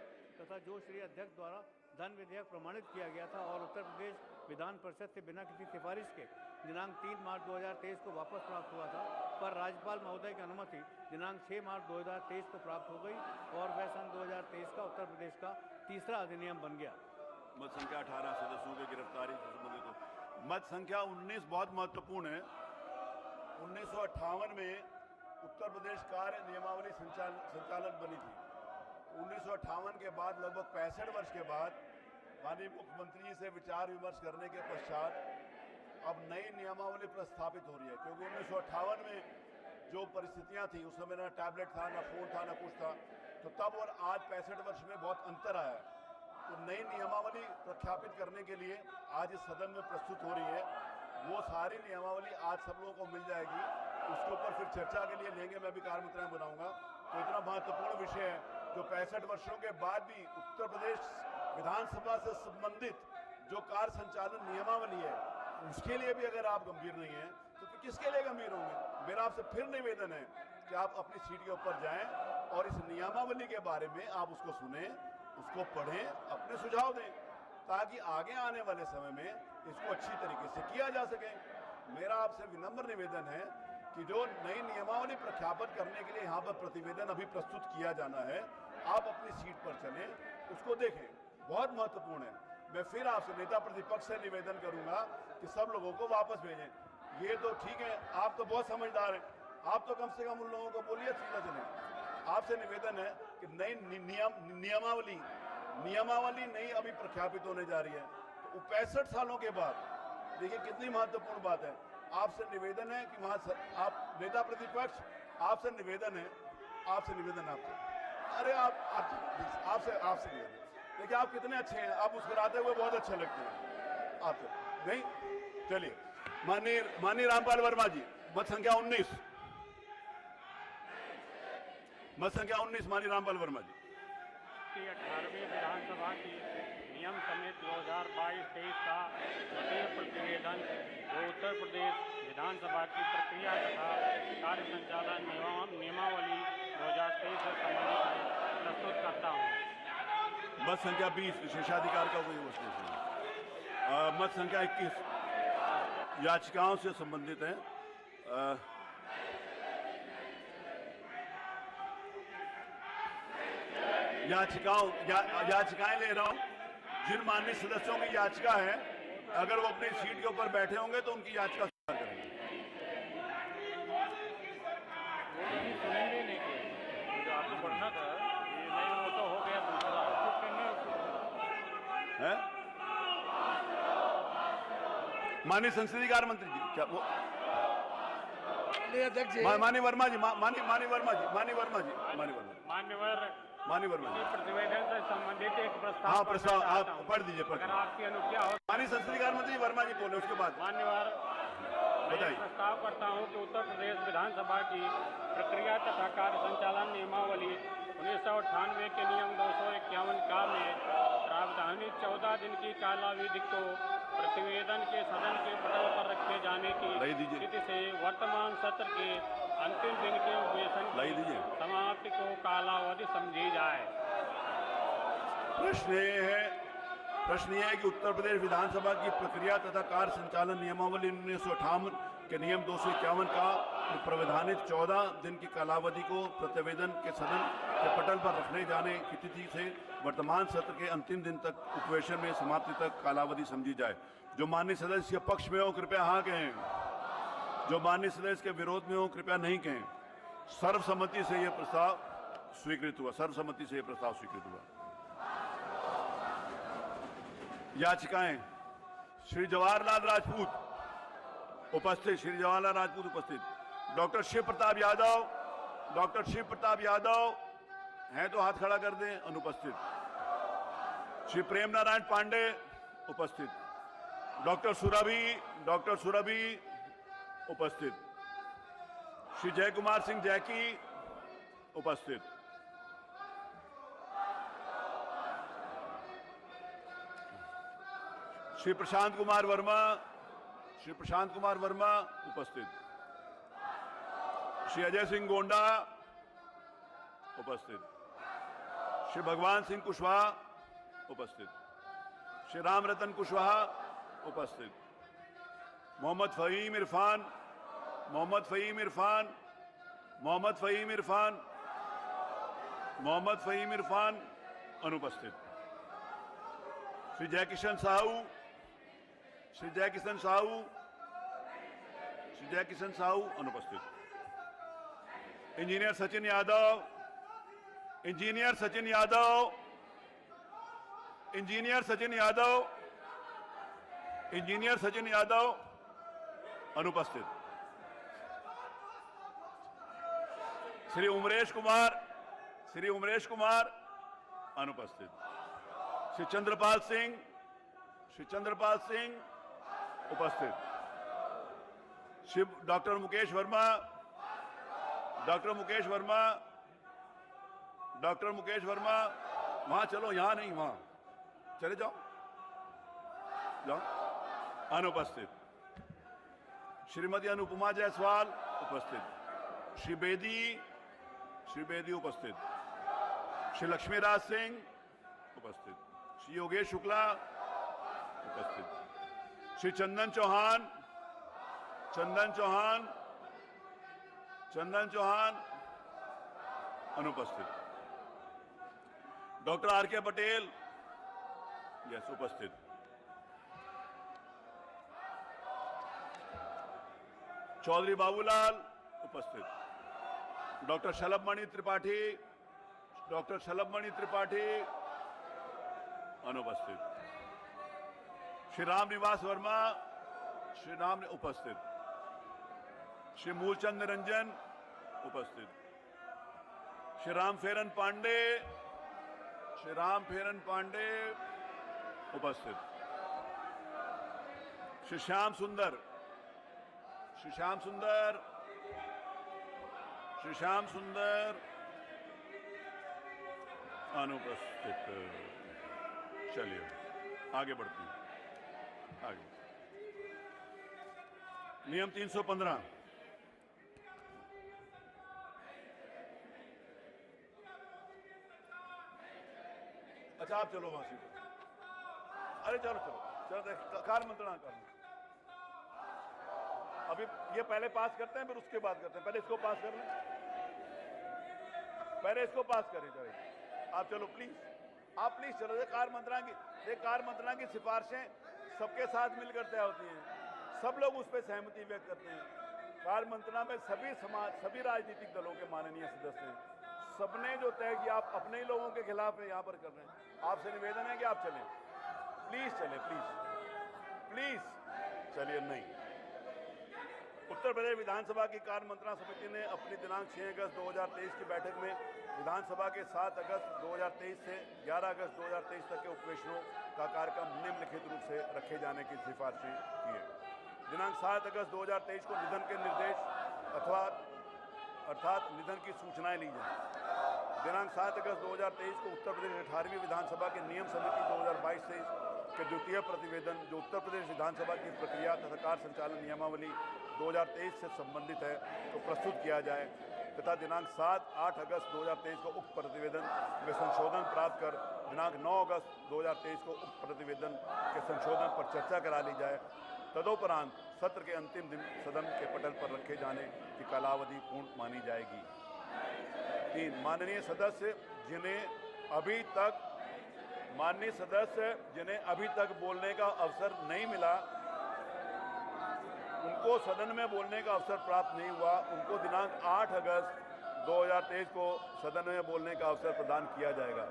[SPEAKER 9] तथा जो श्री अध्यक्ष द्वारा धन विधेयक प्रमाणित किया गया था और उत्तर प्रदेश विधान परिषद से बिना किसी सिफारिश के दिनांक 3 मार्च 2023 को वापस प्राप्त हुआ था, पर राज्यपाल महोदय की अनुमति दिनांक 6 मार्च 2023 को प्राप्त हो गई और वह सन 2023 का उत्तर प्रदेश का तीसरा अधिनियम बन गया।
[SPEAKER 1] मत संख्या 18 सदस्यों की गिरफ्तारी से संबंधित हो। मत संख्या 19 बहुत महत्वपूर्ण है। 1958 में उत्तर प्रदेश कार्य नियमावली संचालन बनी थी। 1958 के बाद लगभग 65 वर्ष के बाद माननीय मुख्यमंत्री जी से विचार विमर्श करने के पश्चात अब नई नियमावली प्रस्तावित हो रही है, क्योंकि 1958 में जो परिस्थितियां थी उस समय ना टैबलेट था, ना फोन था, ना कुछ था, तो तब और आज 65 वर्ष में बहुत अंतर आया है। तो नई नियमावली प्रख्यापित करने के लिए आज इस सदन में प्रस्तुत हो रही है। वो सारी नियमावली आज सब लोगों को मिल जाएगी, उसके ऊपर फिर चर्चा के लिए लेंगे। मैं भी कार्य मंत्रालय बनाऊंगा। तो इतना महत्वपूर्ण विषय है जो 65 वर्षों के बाद भी उत्तर प्रदेश विधानसभा से संबंधित जो कार्य संचालन नियमावली है उसके लिए भी अगर आप गंभीर नहीं हैं तो फिर किसके लिए गंभीर होंगे। मेरा आपसे फिर निवेदन है कि आप अपनी सीट के ऊपर जाएं और इस नियमावली के बारे में आप उसको सुने, उसको पढ़ें, अपने सुझाव दें, ताकि आगे आने वाले समय में इसको अच्छी तरीके से किया जा सके। मेरा आपसे विनम्र निवेदन है कि जो नई नियमावली प्रख्यापित करने के लिए यहाँ पर प्रतिवेदन अभी प्रस्तुत किया जाना है, आप अपनी सीट पर चलें, उसको देखें, बहुत महत्वपूर्ण है। मैं फिर आपसे नेता प्रतिपक्ष से निवेदन करूंगा कि सब लोगों को वापस भेजें। ये तो ठीक है, आप तो बहुत समझदार हैं, आप तो कम से कम उन लोगों को बोलिए सीधा चलें। आपसे निवेदन है कि नई नियमावली नई अभी प्रख्यापित होने जा रही है, तो 65 सालों के बाद देखिए कितनी महत्वपूर्ण बात है। आपसे निवेदन है कि वहां आप नेता प्रतिपक्ष, आपसे निवेदन है आपसे अरे आपसे निवेदन। देखिए आप कितने अच्छे हैं, आप मुस्कुराते हुए बहुत अच्छे लगते हैं आपसे। नहीं चलिए, माननीय रामपाल वर्मा जी, मत संख्या 19 माननीय रामपाल वर्मा जी।
[SPEAKER 9] 18वीं विधानसभा की नियम समिति 2022-23 का द्वितीय प्रतिवेदन जो उत्तर प्रदेश विधानसभा की प्रक्रिया तथा कार्य संचालन नियमावली 2023 से संबंधित है, प्रस्तुत करता हूँ।
[SPEAKER 1] मत संख्या 20 विशेषाधिकार का कोई विश्लेषण। मत संख्या 21 याचिकाओं से संबंधित है। याचिकाएं ले रहा हूं। जिन माननीय सदस्यों की याचिका है, अगर वो अपनी सीट के ऊपर बैठे होंगे तो उनकी याचिका स्वीकार करेंगे। हैं? माननीय संसदीय कार्य मंत्री जी, क्या वो माननीय वर्मा जी, माननीय वर्मा जी,
[SPEAKER 9] प्रतिवेदन से संबंधित एक प्रस्ताव।
[SPEAKER 1] हाँ, प्रस्ताव आप पढ़ दीजिए।
[SPEAKER 9] अगर आपकी अनुज्ञा हो।
[SPEAKER 1] माननीय संसदीय कार्य मंत्री वर्मा जी बोले, उसके बाद
[SPEAKER 9] मान्यवर, मैं प्रस्ताव करता हूं कि उत्तर प्रदेश विधानसभा की प्रक्रिया तथा कार्य संचालन नियमावली 1998 के नियम 251 का में प्रावधानित 14 दिन की कालावधि को प्रतिवेदन के सदन के पटल पर रखे जाने की स्थिति से वर्तमान सत्र के अंतिम दिन के अधिवेशन की समाप्ति को कालावधि समझी जाए।
[SPEAKER 1] प्रश्न ये है कि उत्तर प्रदेश विधानसभा की प्रक्रिया तथा कार्य संचालन नियमावली 1958 के नियम 251 का प्रावधानित 14 दिन की कालावधि को प्रतिवेदन के सदन के पटल पर रखने जाने की तिथि से वर्तमान सत्र के अंतिम दिन तक उपवेशन में समाप्ति तक कालावधि समझी जाए। जो माननीय सदस्य के पक्ष में हो कृपया हाँ कहें, जो माननीय सदस्य के विरोध में हो कृपया नहीं कहें। सर्वसम्मति से यह प्रस्ताव स्वीकृत हुआ। सर्वसम्मति से यह प्रस्ताव स्वीकृत हुआ। याचिकाएं। श्री जवाहरलाल राजपूत उपस्थित, श्री जवाहरलाल राजपूत उपस्थित। डॉक्टर शिव प्रताप यादव, डॉक्टर शिव प्रताप यादव हैं तो हाथ खड़ा कर दें। अनुपस्थित। श्री प्रेम नारायण पांडे उपस्थित। डॉक्टर सुरभि उपस्थित। श्री जय कुमार सिंह जैकी उपस्थित। श्री प्रशांत कुमार वर्मा उपस्थित। श्री अजय सिंह गोंडा उपस्थित। श्री भगवान सिंह कुशवाहा उपस्थित। श्री राम रतन कुशवाहा उपस्थित। मोहम्मद फहीम इरफान अनुपस्थित। श्री जयकिशन साहू अनुपस्थित। इंजीनियर सचिन यादव अनुपस्थित। श्री उमरेश कुमार अनुपस्थित। श्री चंद्रपाल सिंह उपस्थित। श्री डॉक्टर मुकेश वर्मा वहां चलो, यहां नहीं, वहां चले जाओ अनुपस्थित। श्रीमती अनुपमा जायसवाल उपस्थित। श्री बेदी उपस्थित। श्री लक्ष्मीराज सिंह उपस्थित। श्री योगेश शुक्ला उपस्थित। श्री चंदन चौहान अनुपस्थित। डॉक्टर आर के पटेल उपस्थित। चौधरी बाबूलाल उपस्थित। डॉक्टर शलभमणि त्रिपाठी अनुपस्थित। श्री रामनिवास वर्मा उपस्थित। श्री मूलचंद निरंजन उपस्थित। श्री राम फेरन पांडे उपस्थित। श्री श्याम सुंदर अनुपस्थित। चलिए आगे बढ़ते हैं। आगे नियम 315। अच्छा आप चलो वहां से। अरे चलो कार्य मंत्रणा करना। अभी ये पहले पास करते हैं फिर उसके बाद करते हैं। पहले इसको पास कर लें, चलिए आप चलो प्लीज चलो। कार्य मंत्रणा की सिफारिशें सबके साथ मिलकर तय होती हैं, सब लोग उस पर सहमति व्यक्त करते हैं। कार्य मंत्रणा में सभी राजनीतिक दलों के माननीय सदस्य हैं। सबने जो तय किया, आप अपने ही लोगों के खिलाफ यहाँ पर कर रहे हैं। आपसे निवेदन है कि आप चलें। प्लीज चले, प्लीज प्लीज चलिए। नहीं, उत्तर प्रदेश विधानसभा की कार्य मंत्रणा समिति ने अपनी दिनांक 6 अगस्त 2023 की बैठक में विधानसभा के 7 अगस्त 2023 से 11 अगस्त 2023 तक के उपवेशनों का कार्यक्रम निम्नलिखित रूप से रखे जाने की सिफारिशें की है। दिनांक 7 अगस्त 2023 को निधन के निर्देश अर्थात निधन की सूचनाएं ली जाए। दिनांक 7 अगस्त 2023 को उत्तर प्रदेश 18वीं विधानसभा के नियम समिति 2022 के द्वितीय प्रतिवेदन जो उत्तर प्रदेश विधानसभा की प्रक्रिया तथा कार्य संचालन नियमावली 2023 से संबंधित है तो प्रस्तुत किया जाए तथा दिनांक 7-8 अगस्त 2023 को उक्त प्रतिवेदन में संशोधन प्राप्त कर दिनांक 9 अगस्त 2023 को उक्त प्रतिवेदन के संशोधन पर चर्चा करा ली जाए। तदोपरांत सत्र के अंतिम दिन सदन के पटल पर रखे जाने की कालावधि पूर्ण मानी जाएगी। 3, माननीय सदस्य जिन्हें अभी तक बोलने का अवसर नहीं मिला, उनको सदन में बोलने का अवसर प्राप्त नहीं हुआ, उनको दिनांक 8 अगस्त 2023 को सदन में बोलने का अवसर प्रदान किया जाएगा।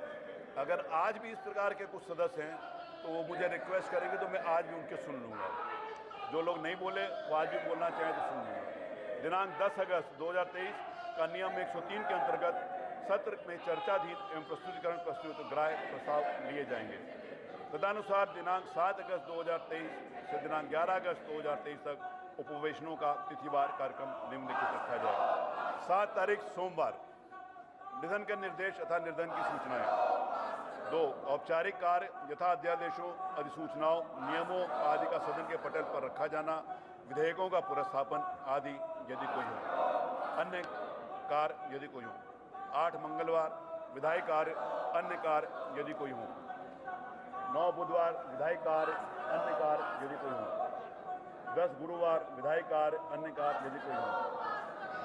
[SPEAKER 1] अगर आज भी इस प्रकार के कुछ सदस्य हैं तो वो मुझे रिक्वेस्ट करेंगे तो मैं आज भी उनके सुन लूँगा। जो लोग नहीं बोले वो आज भी बोलना चाहें तो सुन लूँगा। दिनांक 10 अगस्त 2023 का नियम 103 के अंतर्गत सत्र में चर्चाधीन एवं प्रस्तुतिकरण ग्राह्य प्रस्ताव लिए जाएंगे। तदनुसार दिनांक 7 अगस्त 2023 से दिनांक 11 अगस्त 2023 तक उपवेशनों का तिथिवार कार्यक्रम निम्नलिखित रखा जाए। 7 तारीख सोमवार निधन के निर्देश तथा निधन की सूचनाएं। 2, औपचारिक कार्य यथा अध्यादेशों, अधिसूचनाओं, नियमों आदि का सदन के पटल पर रखा जाना, विधेयकों का पुरस्थापन आदि यदि कोई हो। अन्य कार्य यदि कोई हो। 8 मंगलवार विधायी कार्य, अन्य कार्य यदि कोई हो। 9 बुधवार विधायी कार्य, अन्य कार्य यदि कोई हो। 10 गुरुवार विधायी कार्य, अन्य कार्य यदि कोई हो।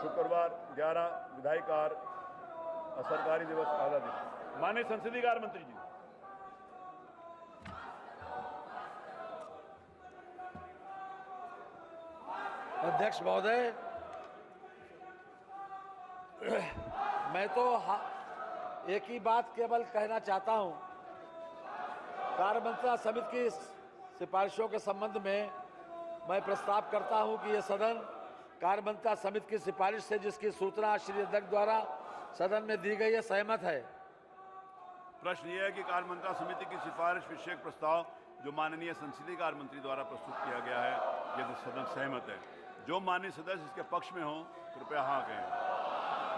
[SPEAKER 1] शुक्रवार 11 विधायी कार्य, सरकारी दिवस आधा दिन। माननीय संसदीय कार्य मंत्री जी।
[SPEAKER 10] अध्यक्ष महोदय, मैं तो एक ही बात केवल कहना चाहता हूं। कार्य मंत्रणा समिति की सिफारिशों के संबंध में मैं प्रस्ताव करता हूं कि यह सदन कार्य मंत्रणा समिति की सिफारिश से जिसकी सूचना श्री अध्यक्ष द्वारा सदन में दी गई है सहमत है।
[SPEAKER 1] प्रश्न यह है कि कार्य मंत्रणा समिति की सिफारिश विषयक प्रस्ताव जो माननीय संसदीय कार्य मंत्री द्वारा प्रस्तुत किया गया है यदि सदन सहमत है। जो माननीय सदस्य इसके पक्ष में हो कृपया हाँ कहें,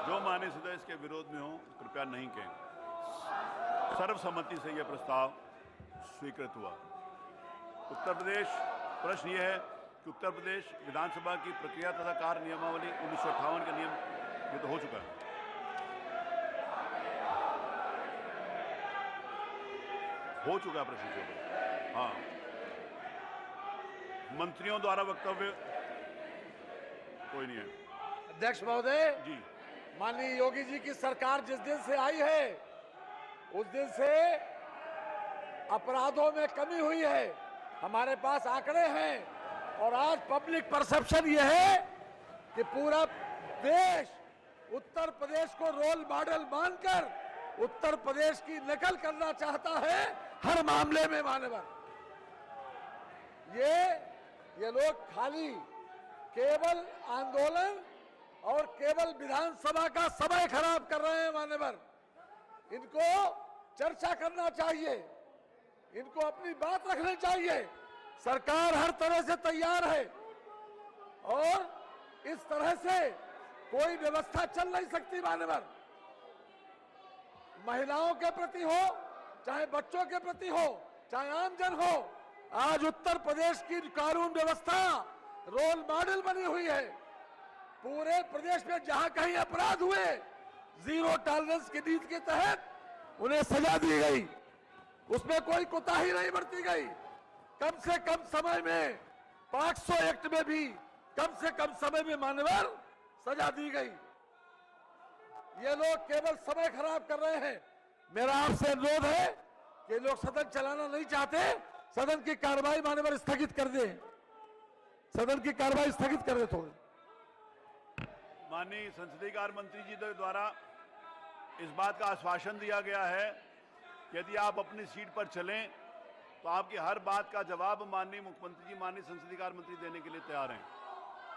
[SPEAKER 1] जो माननीय सदस्य इसके विरोध में हो कृपया नहीं कहें। सर्वसम्मति से यह प्रस्ताव स्वीकृत हुआ। उत्तर प्रदेश, प्रश्न यह है कि उत्तर प्रदेश विधानसभा की प्रक्रिया तथा कार्य नियमावली 1958 के नियम ये तो हो चुका है। हो चुका है प्रश्न। हाँ, मंत्रियों द्वारा वक्तव्य कोई नहीं है।
[SPEAKER 10] अध्यक्ष महोदय
[SPEAKER 1] जी,
[SPEAKER 10] माननीय योगी जी की सरकार जिस दिन से आई है उस दिन से अपराधों में कमी हुई है। हमारे पास आंकड़े हैं और आज पब्लिक परसेप्शन यह है कि पूरा देश उत्तर प्रदेश को रोल मॉडल मानकर उत्तर प्रदेश की नकल करना चाहता है हर मामले में। माननीय ये लोग खाली केवल आंदोलन और केवल विधानसभा का समय खराब कर रहे हैं। माननीय, इनको चर्चा करना चाहिए, इनको अपनी बात रखनी चाहिए। सरकार हर तरह से तैयार है और इस तरह से कोई व्यवस्था चल नहीं सकती। माननीय, महिलाओं के प्रति हो, चाहे बच्चों के प्रति हो, चाहे आमजन हो, आज उत्तर प्रदेश की कानून व्यवस्था रोल मॉडल बनी हुई है। पूरे प्रदेश में जहां कहीं अपराध हुए जीरो टॉलरेंस की नीति के तहत उन्हें सजा दी गई, उसमें कोई कोताही नहीं बरती गई। कम से कम समय में 500 एक्ट में भी कम से कम समय में माननीय सजा दी गई। ये लोग केवल समय खराब कर रहे हैं। मेरा आपसे अनुरोध है कि लोग सदन चलाना नहीं चाहते, सदन की कार्रवाई माननीय स्थगित कर दे, सदन की कार्रवाई स्थगित कर दे थोड़ी।
[SPEAKER 1] माननीय संसदीय कार्य मंत्री जी द्वारा इस बात का आश्वासन दिया गया है कि यदि आप अपनी सीट पर चलें तो तो आपकी हर बात का जवाब माननीय मुख्यमंत्री जी, माननीय संसदीय कार्य मंत्री देने के लिए तैयार हैं,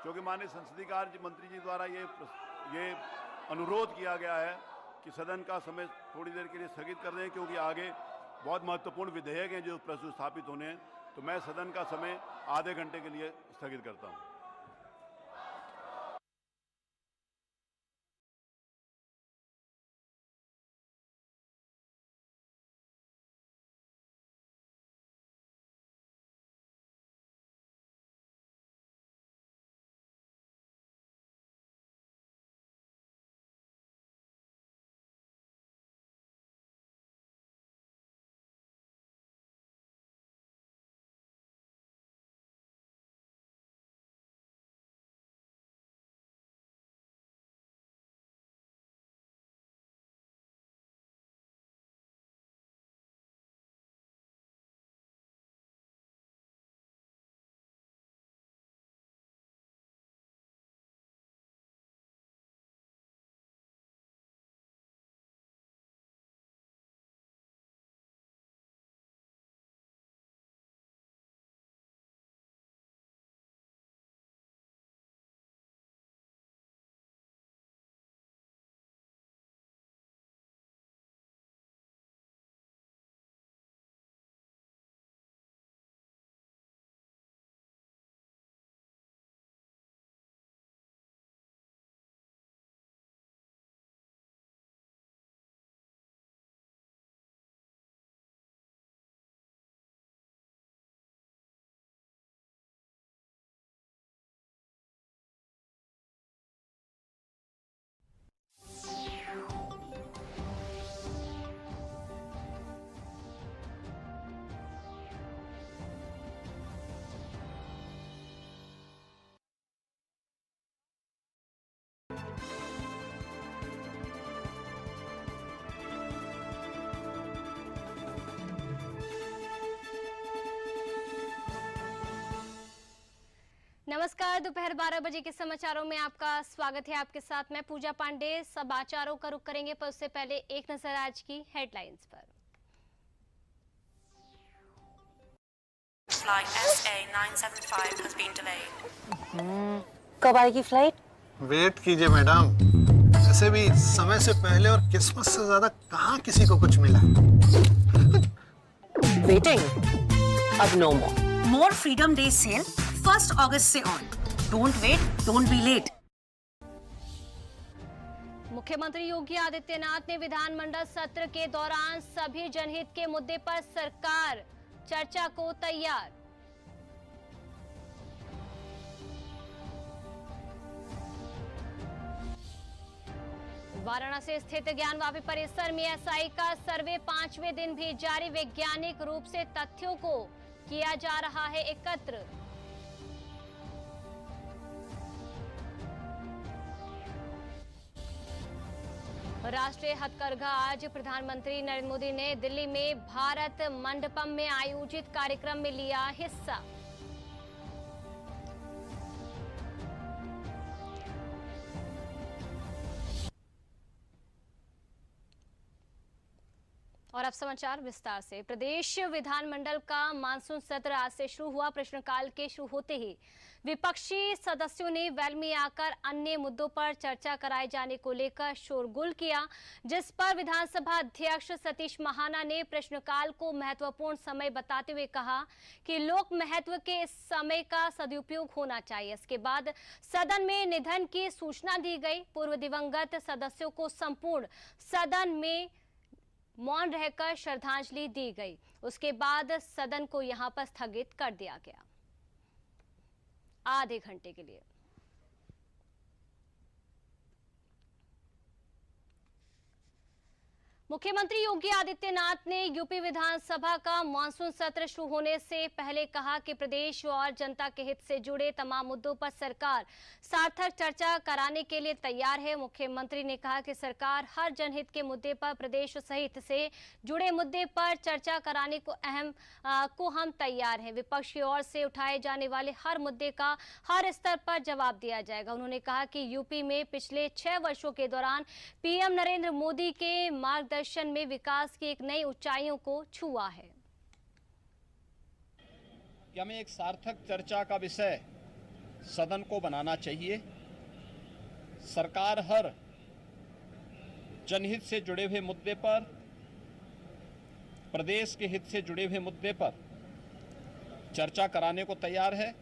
[SPEAKER 1] क्योंकि माननीय संसदीय कार्य मंत्री जी द्वारा ये अनुरोध किया गया है कि सदन का समय थोड़ी देर के लिए स्थगित कर दें, क्योंकि आगे बहुत महत्वपूर्ण विधेयक हैं जो प्रस्तुत स्थापित होने हैं। तो मैं सदन का समय आधे घंटे के लिए स्थगित करता हूं।
[SPEAKER 12] नमस्कार, दोपहर 12 बजे के समाचारों में आपका स्वागत है। आपके साथ मैं पूजा पांडे। समाचारों का रुख करेंगे, पर उससे पहले एक नजर आज की हेडलाइंस पर।
[SPEAKER 13] Flight SA975 has been delayed.
[SPEAKER 14] कब आएगी फ्लाइट?
[SPEAKER 15] वेट कीजिए मैडम, ऐसे भी समय से पहले और किस्मत से ज्यादा कहाँ किसी को कुछ मिला।
[SPEAKER 14] वेटिंग अब नो मोर।
[SPEAKER 16] More Freedom Day sale 1 अगस्त से on. Don't wait, don't be late.
[SPEAKER 12] मुख्यमंत्री योगी आदित्यनाथ ने विधानमंडल सत्र के दौरान सभी जनहित के मुद्दे पर सरकार चर्चा को तैयार। वाराणसी स्थित ज्ञानवापी परिसर में एसआई का सर्वे 5वें दिन भी जारी। वैज्ञानिक रूप से तथ्यों को किया जा रहा है एकत्र। राष्ट्रीय हथकरघा आज प्रधानमंत्री नरेंद्र मोदी ने दिल्ली में भारत मंडपम में आयोजित कार्यक्रम में लिया हिस्सा। और अब समाचार विस्तार से। प्रदेश विधानमंडल का मानसून सत्र आज से शुरू हुआ। प्रश्नकाल के शुरू होते ही विपक्षी सदस्यों ने वेल में आकर अन्य मुद्दों पर चर्चा कराए जाने को लेकर शोरगुल किया, जिस पर विधानसभा अध्यक्ष सतीश महाना ने प्रश्नकाल को महत्वपूर्ण समय बताते हुए कहा कि लोक महत्व के इस समय का सदुपयोग होना चाहिए। इसके बाद सदन में निधन की सूचना दी गई। पूर्व दिवंगत सदस्यों को संपूर्ण सदन में मौन रहकर श्रद्धांजलि दी गई। उसके बाद सदन को यहां पर स्थगित कर दिया गया आधे घंटे के लिए। मुख्यमंत्री योगी आदित्यनाथ ने यूपी विधानसभा का मानसून सत्र शुरू होने से पहले कहा कि प्रदेश और जनता के हित से जुड़े तमाम मुद्दों पर सरकार सार्थक चर्चा कराने के लिए तैयार है। मुख्यमंत्री ने कहा कि सरकार हर जनहित के मुद्दे पर प्रदेश सहित से जुड़े मुद्दे पर चर्चा कराने को हम तैयार हैं। विपक्ष की ओर से उठाए जाने वाले हर मुद्दे का हर स्तर पर जवाब दिया जाएगा। उन्होंने कहा कि यूपी में पिछले 6 वर्षों के दौरान पीएम नरेंद्र मोदी के मार्गदर्शन में विकास की एक नई ऊंचाइयों को छुआ है।
[SPEAKER 17] कि हमें एक सार्थक चर्चा का विषय सदन को बनाना चाहिए। सरकार हर जनहित से जुड़े हुए मुद्दे पर, प्रदेश के हित से जुड़े हुए मुद्दे पर चर्चा कराने को तैयार है।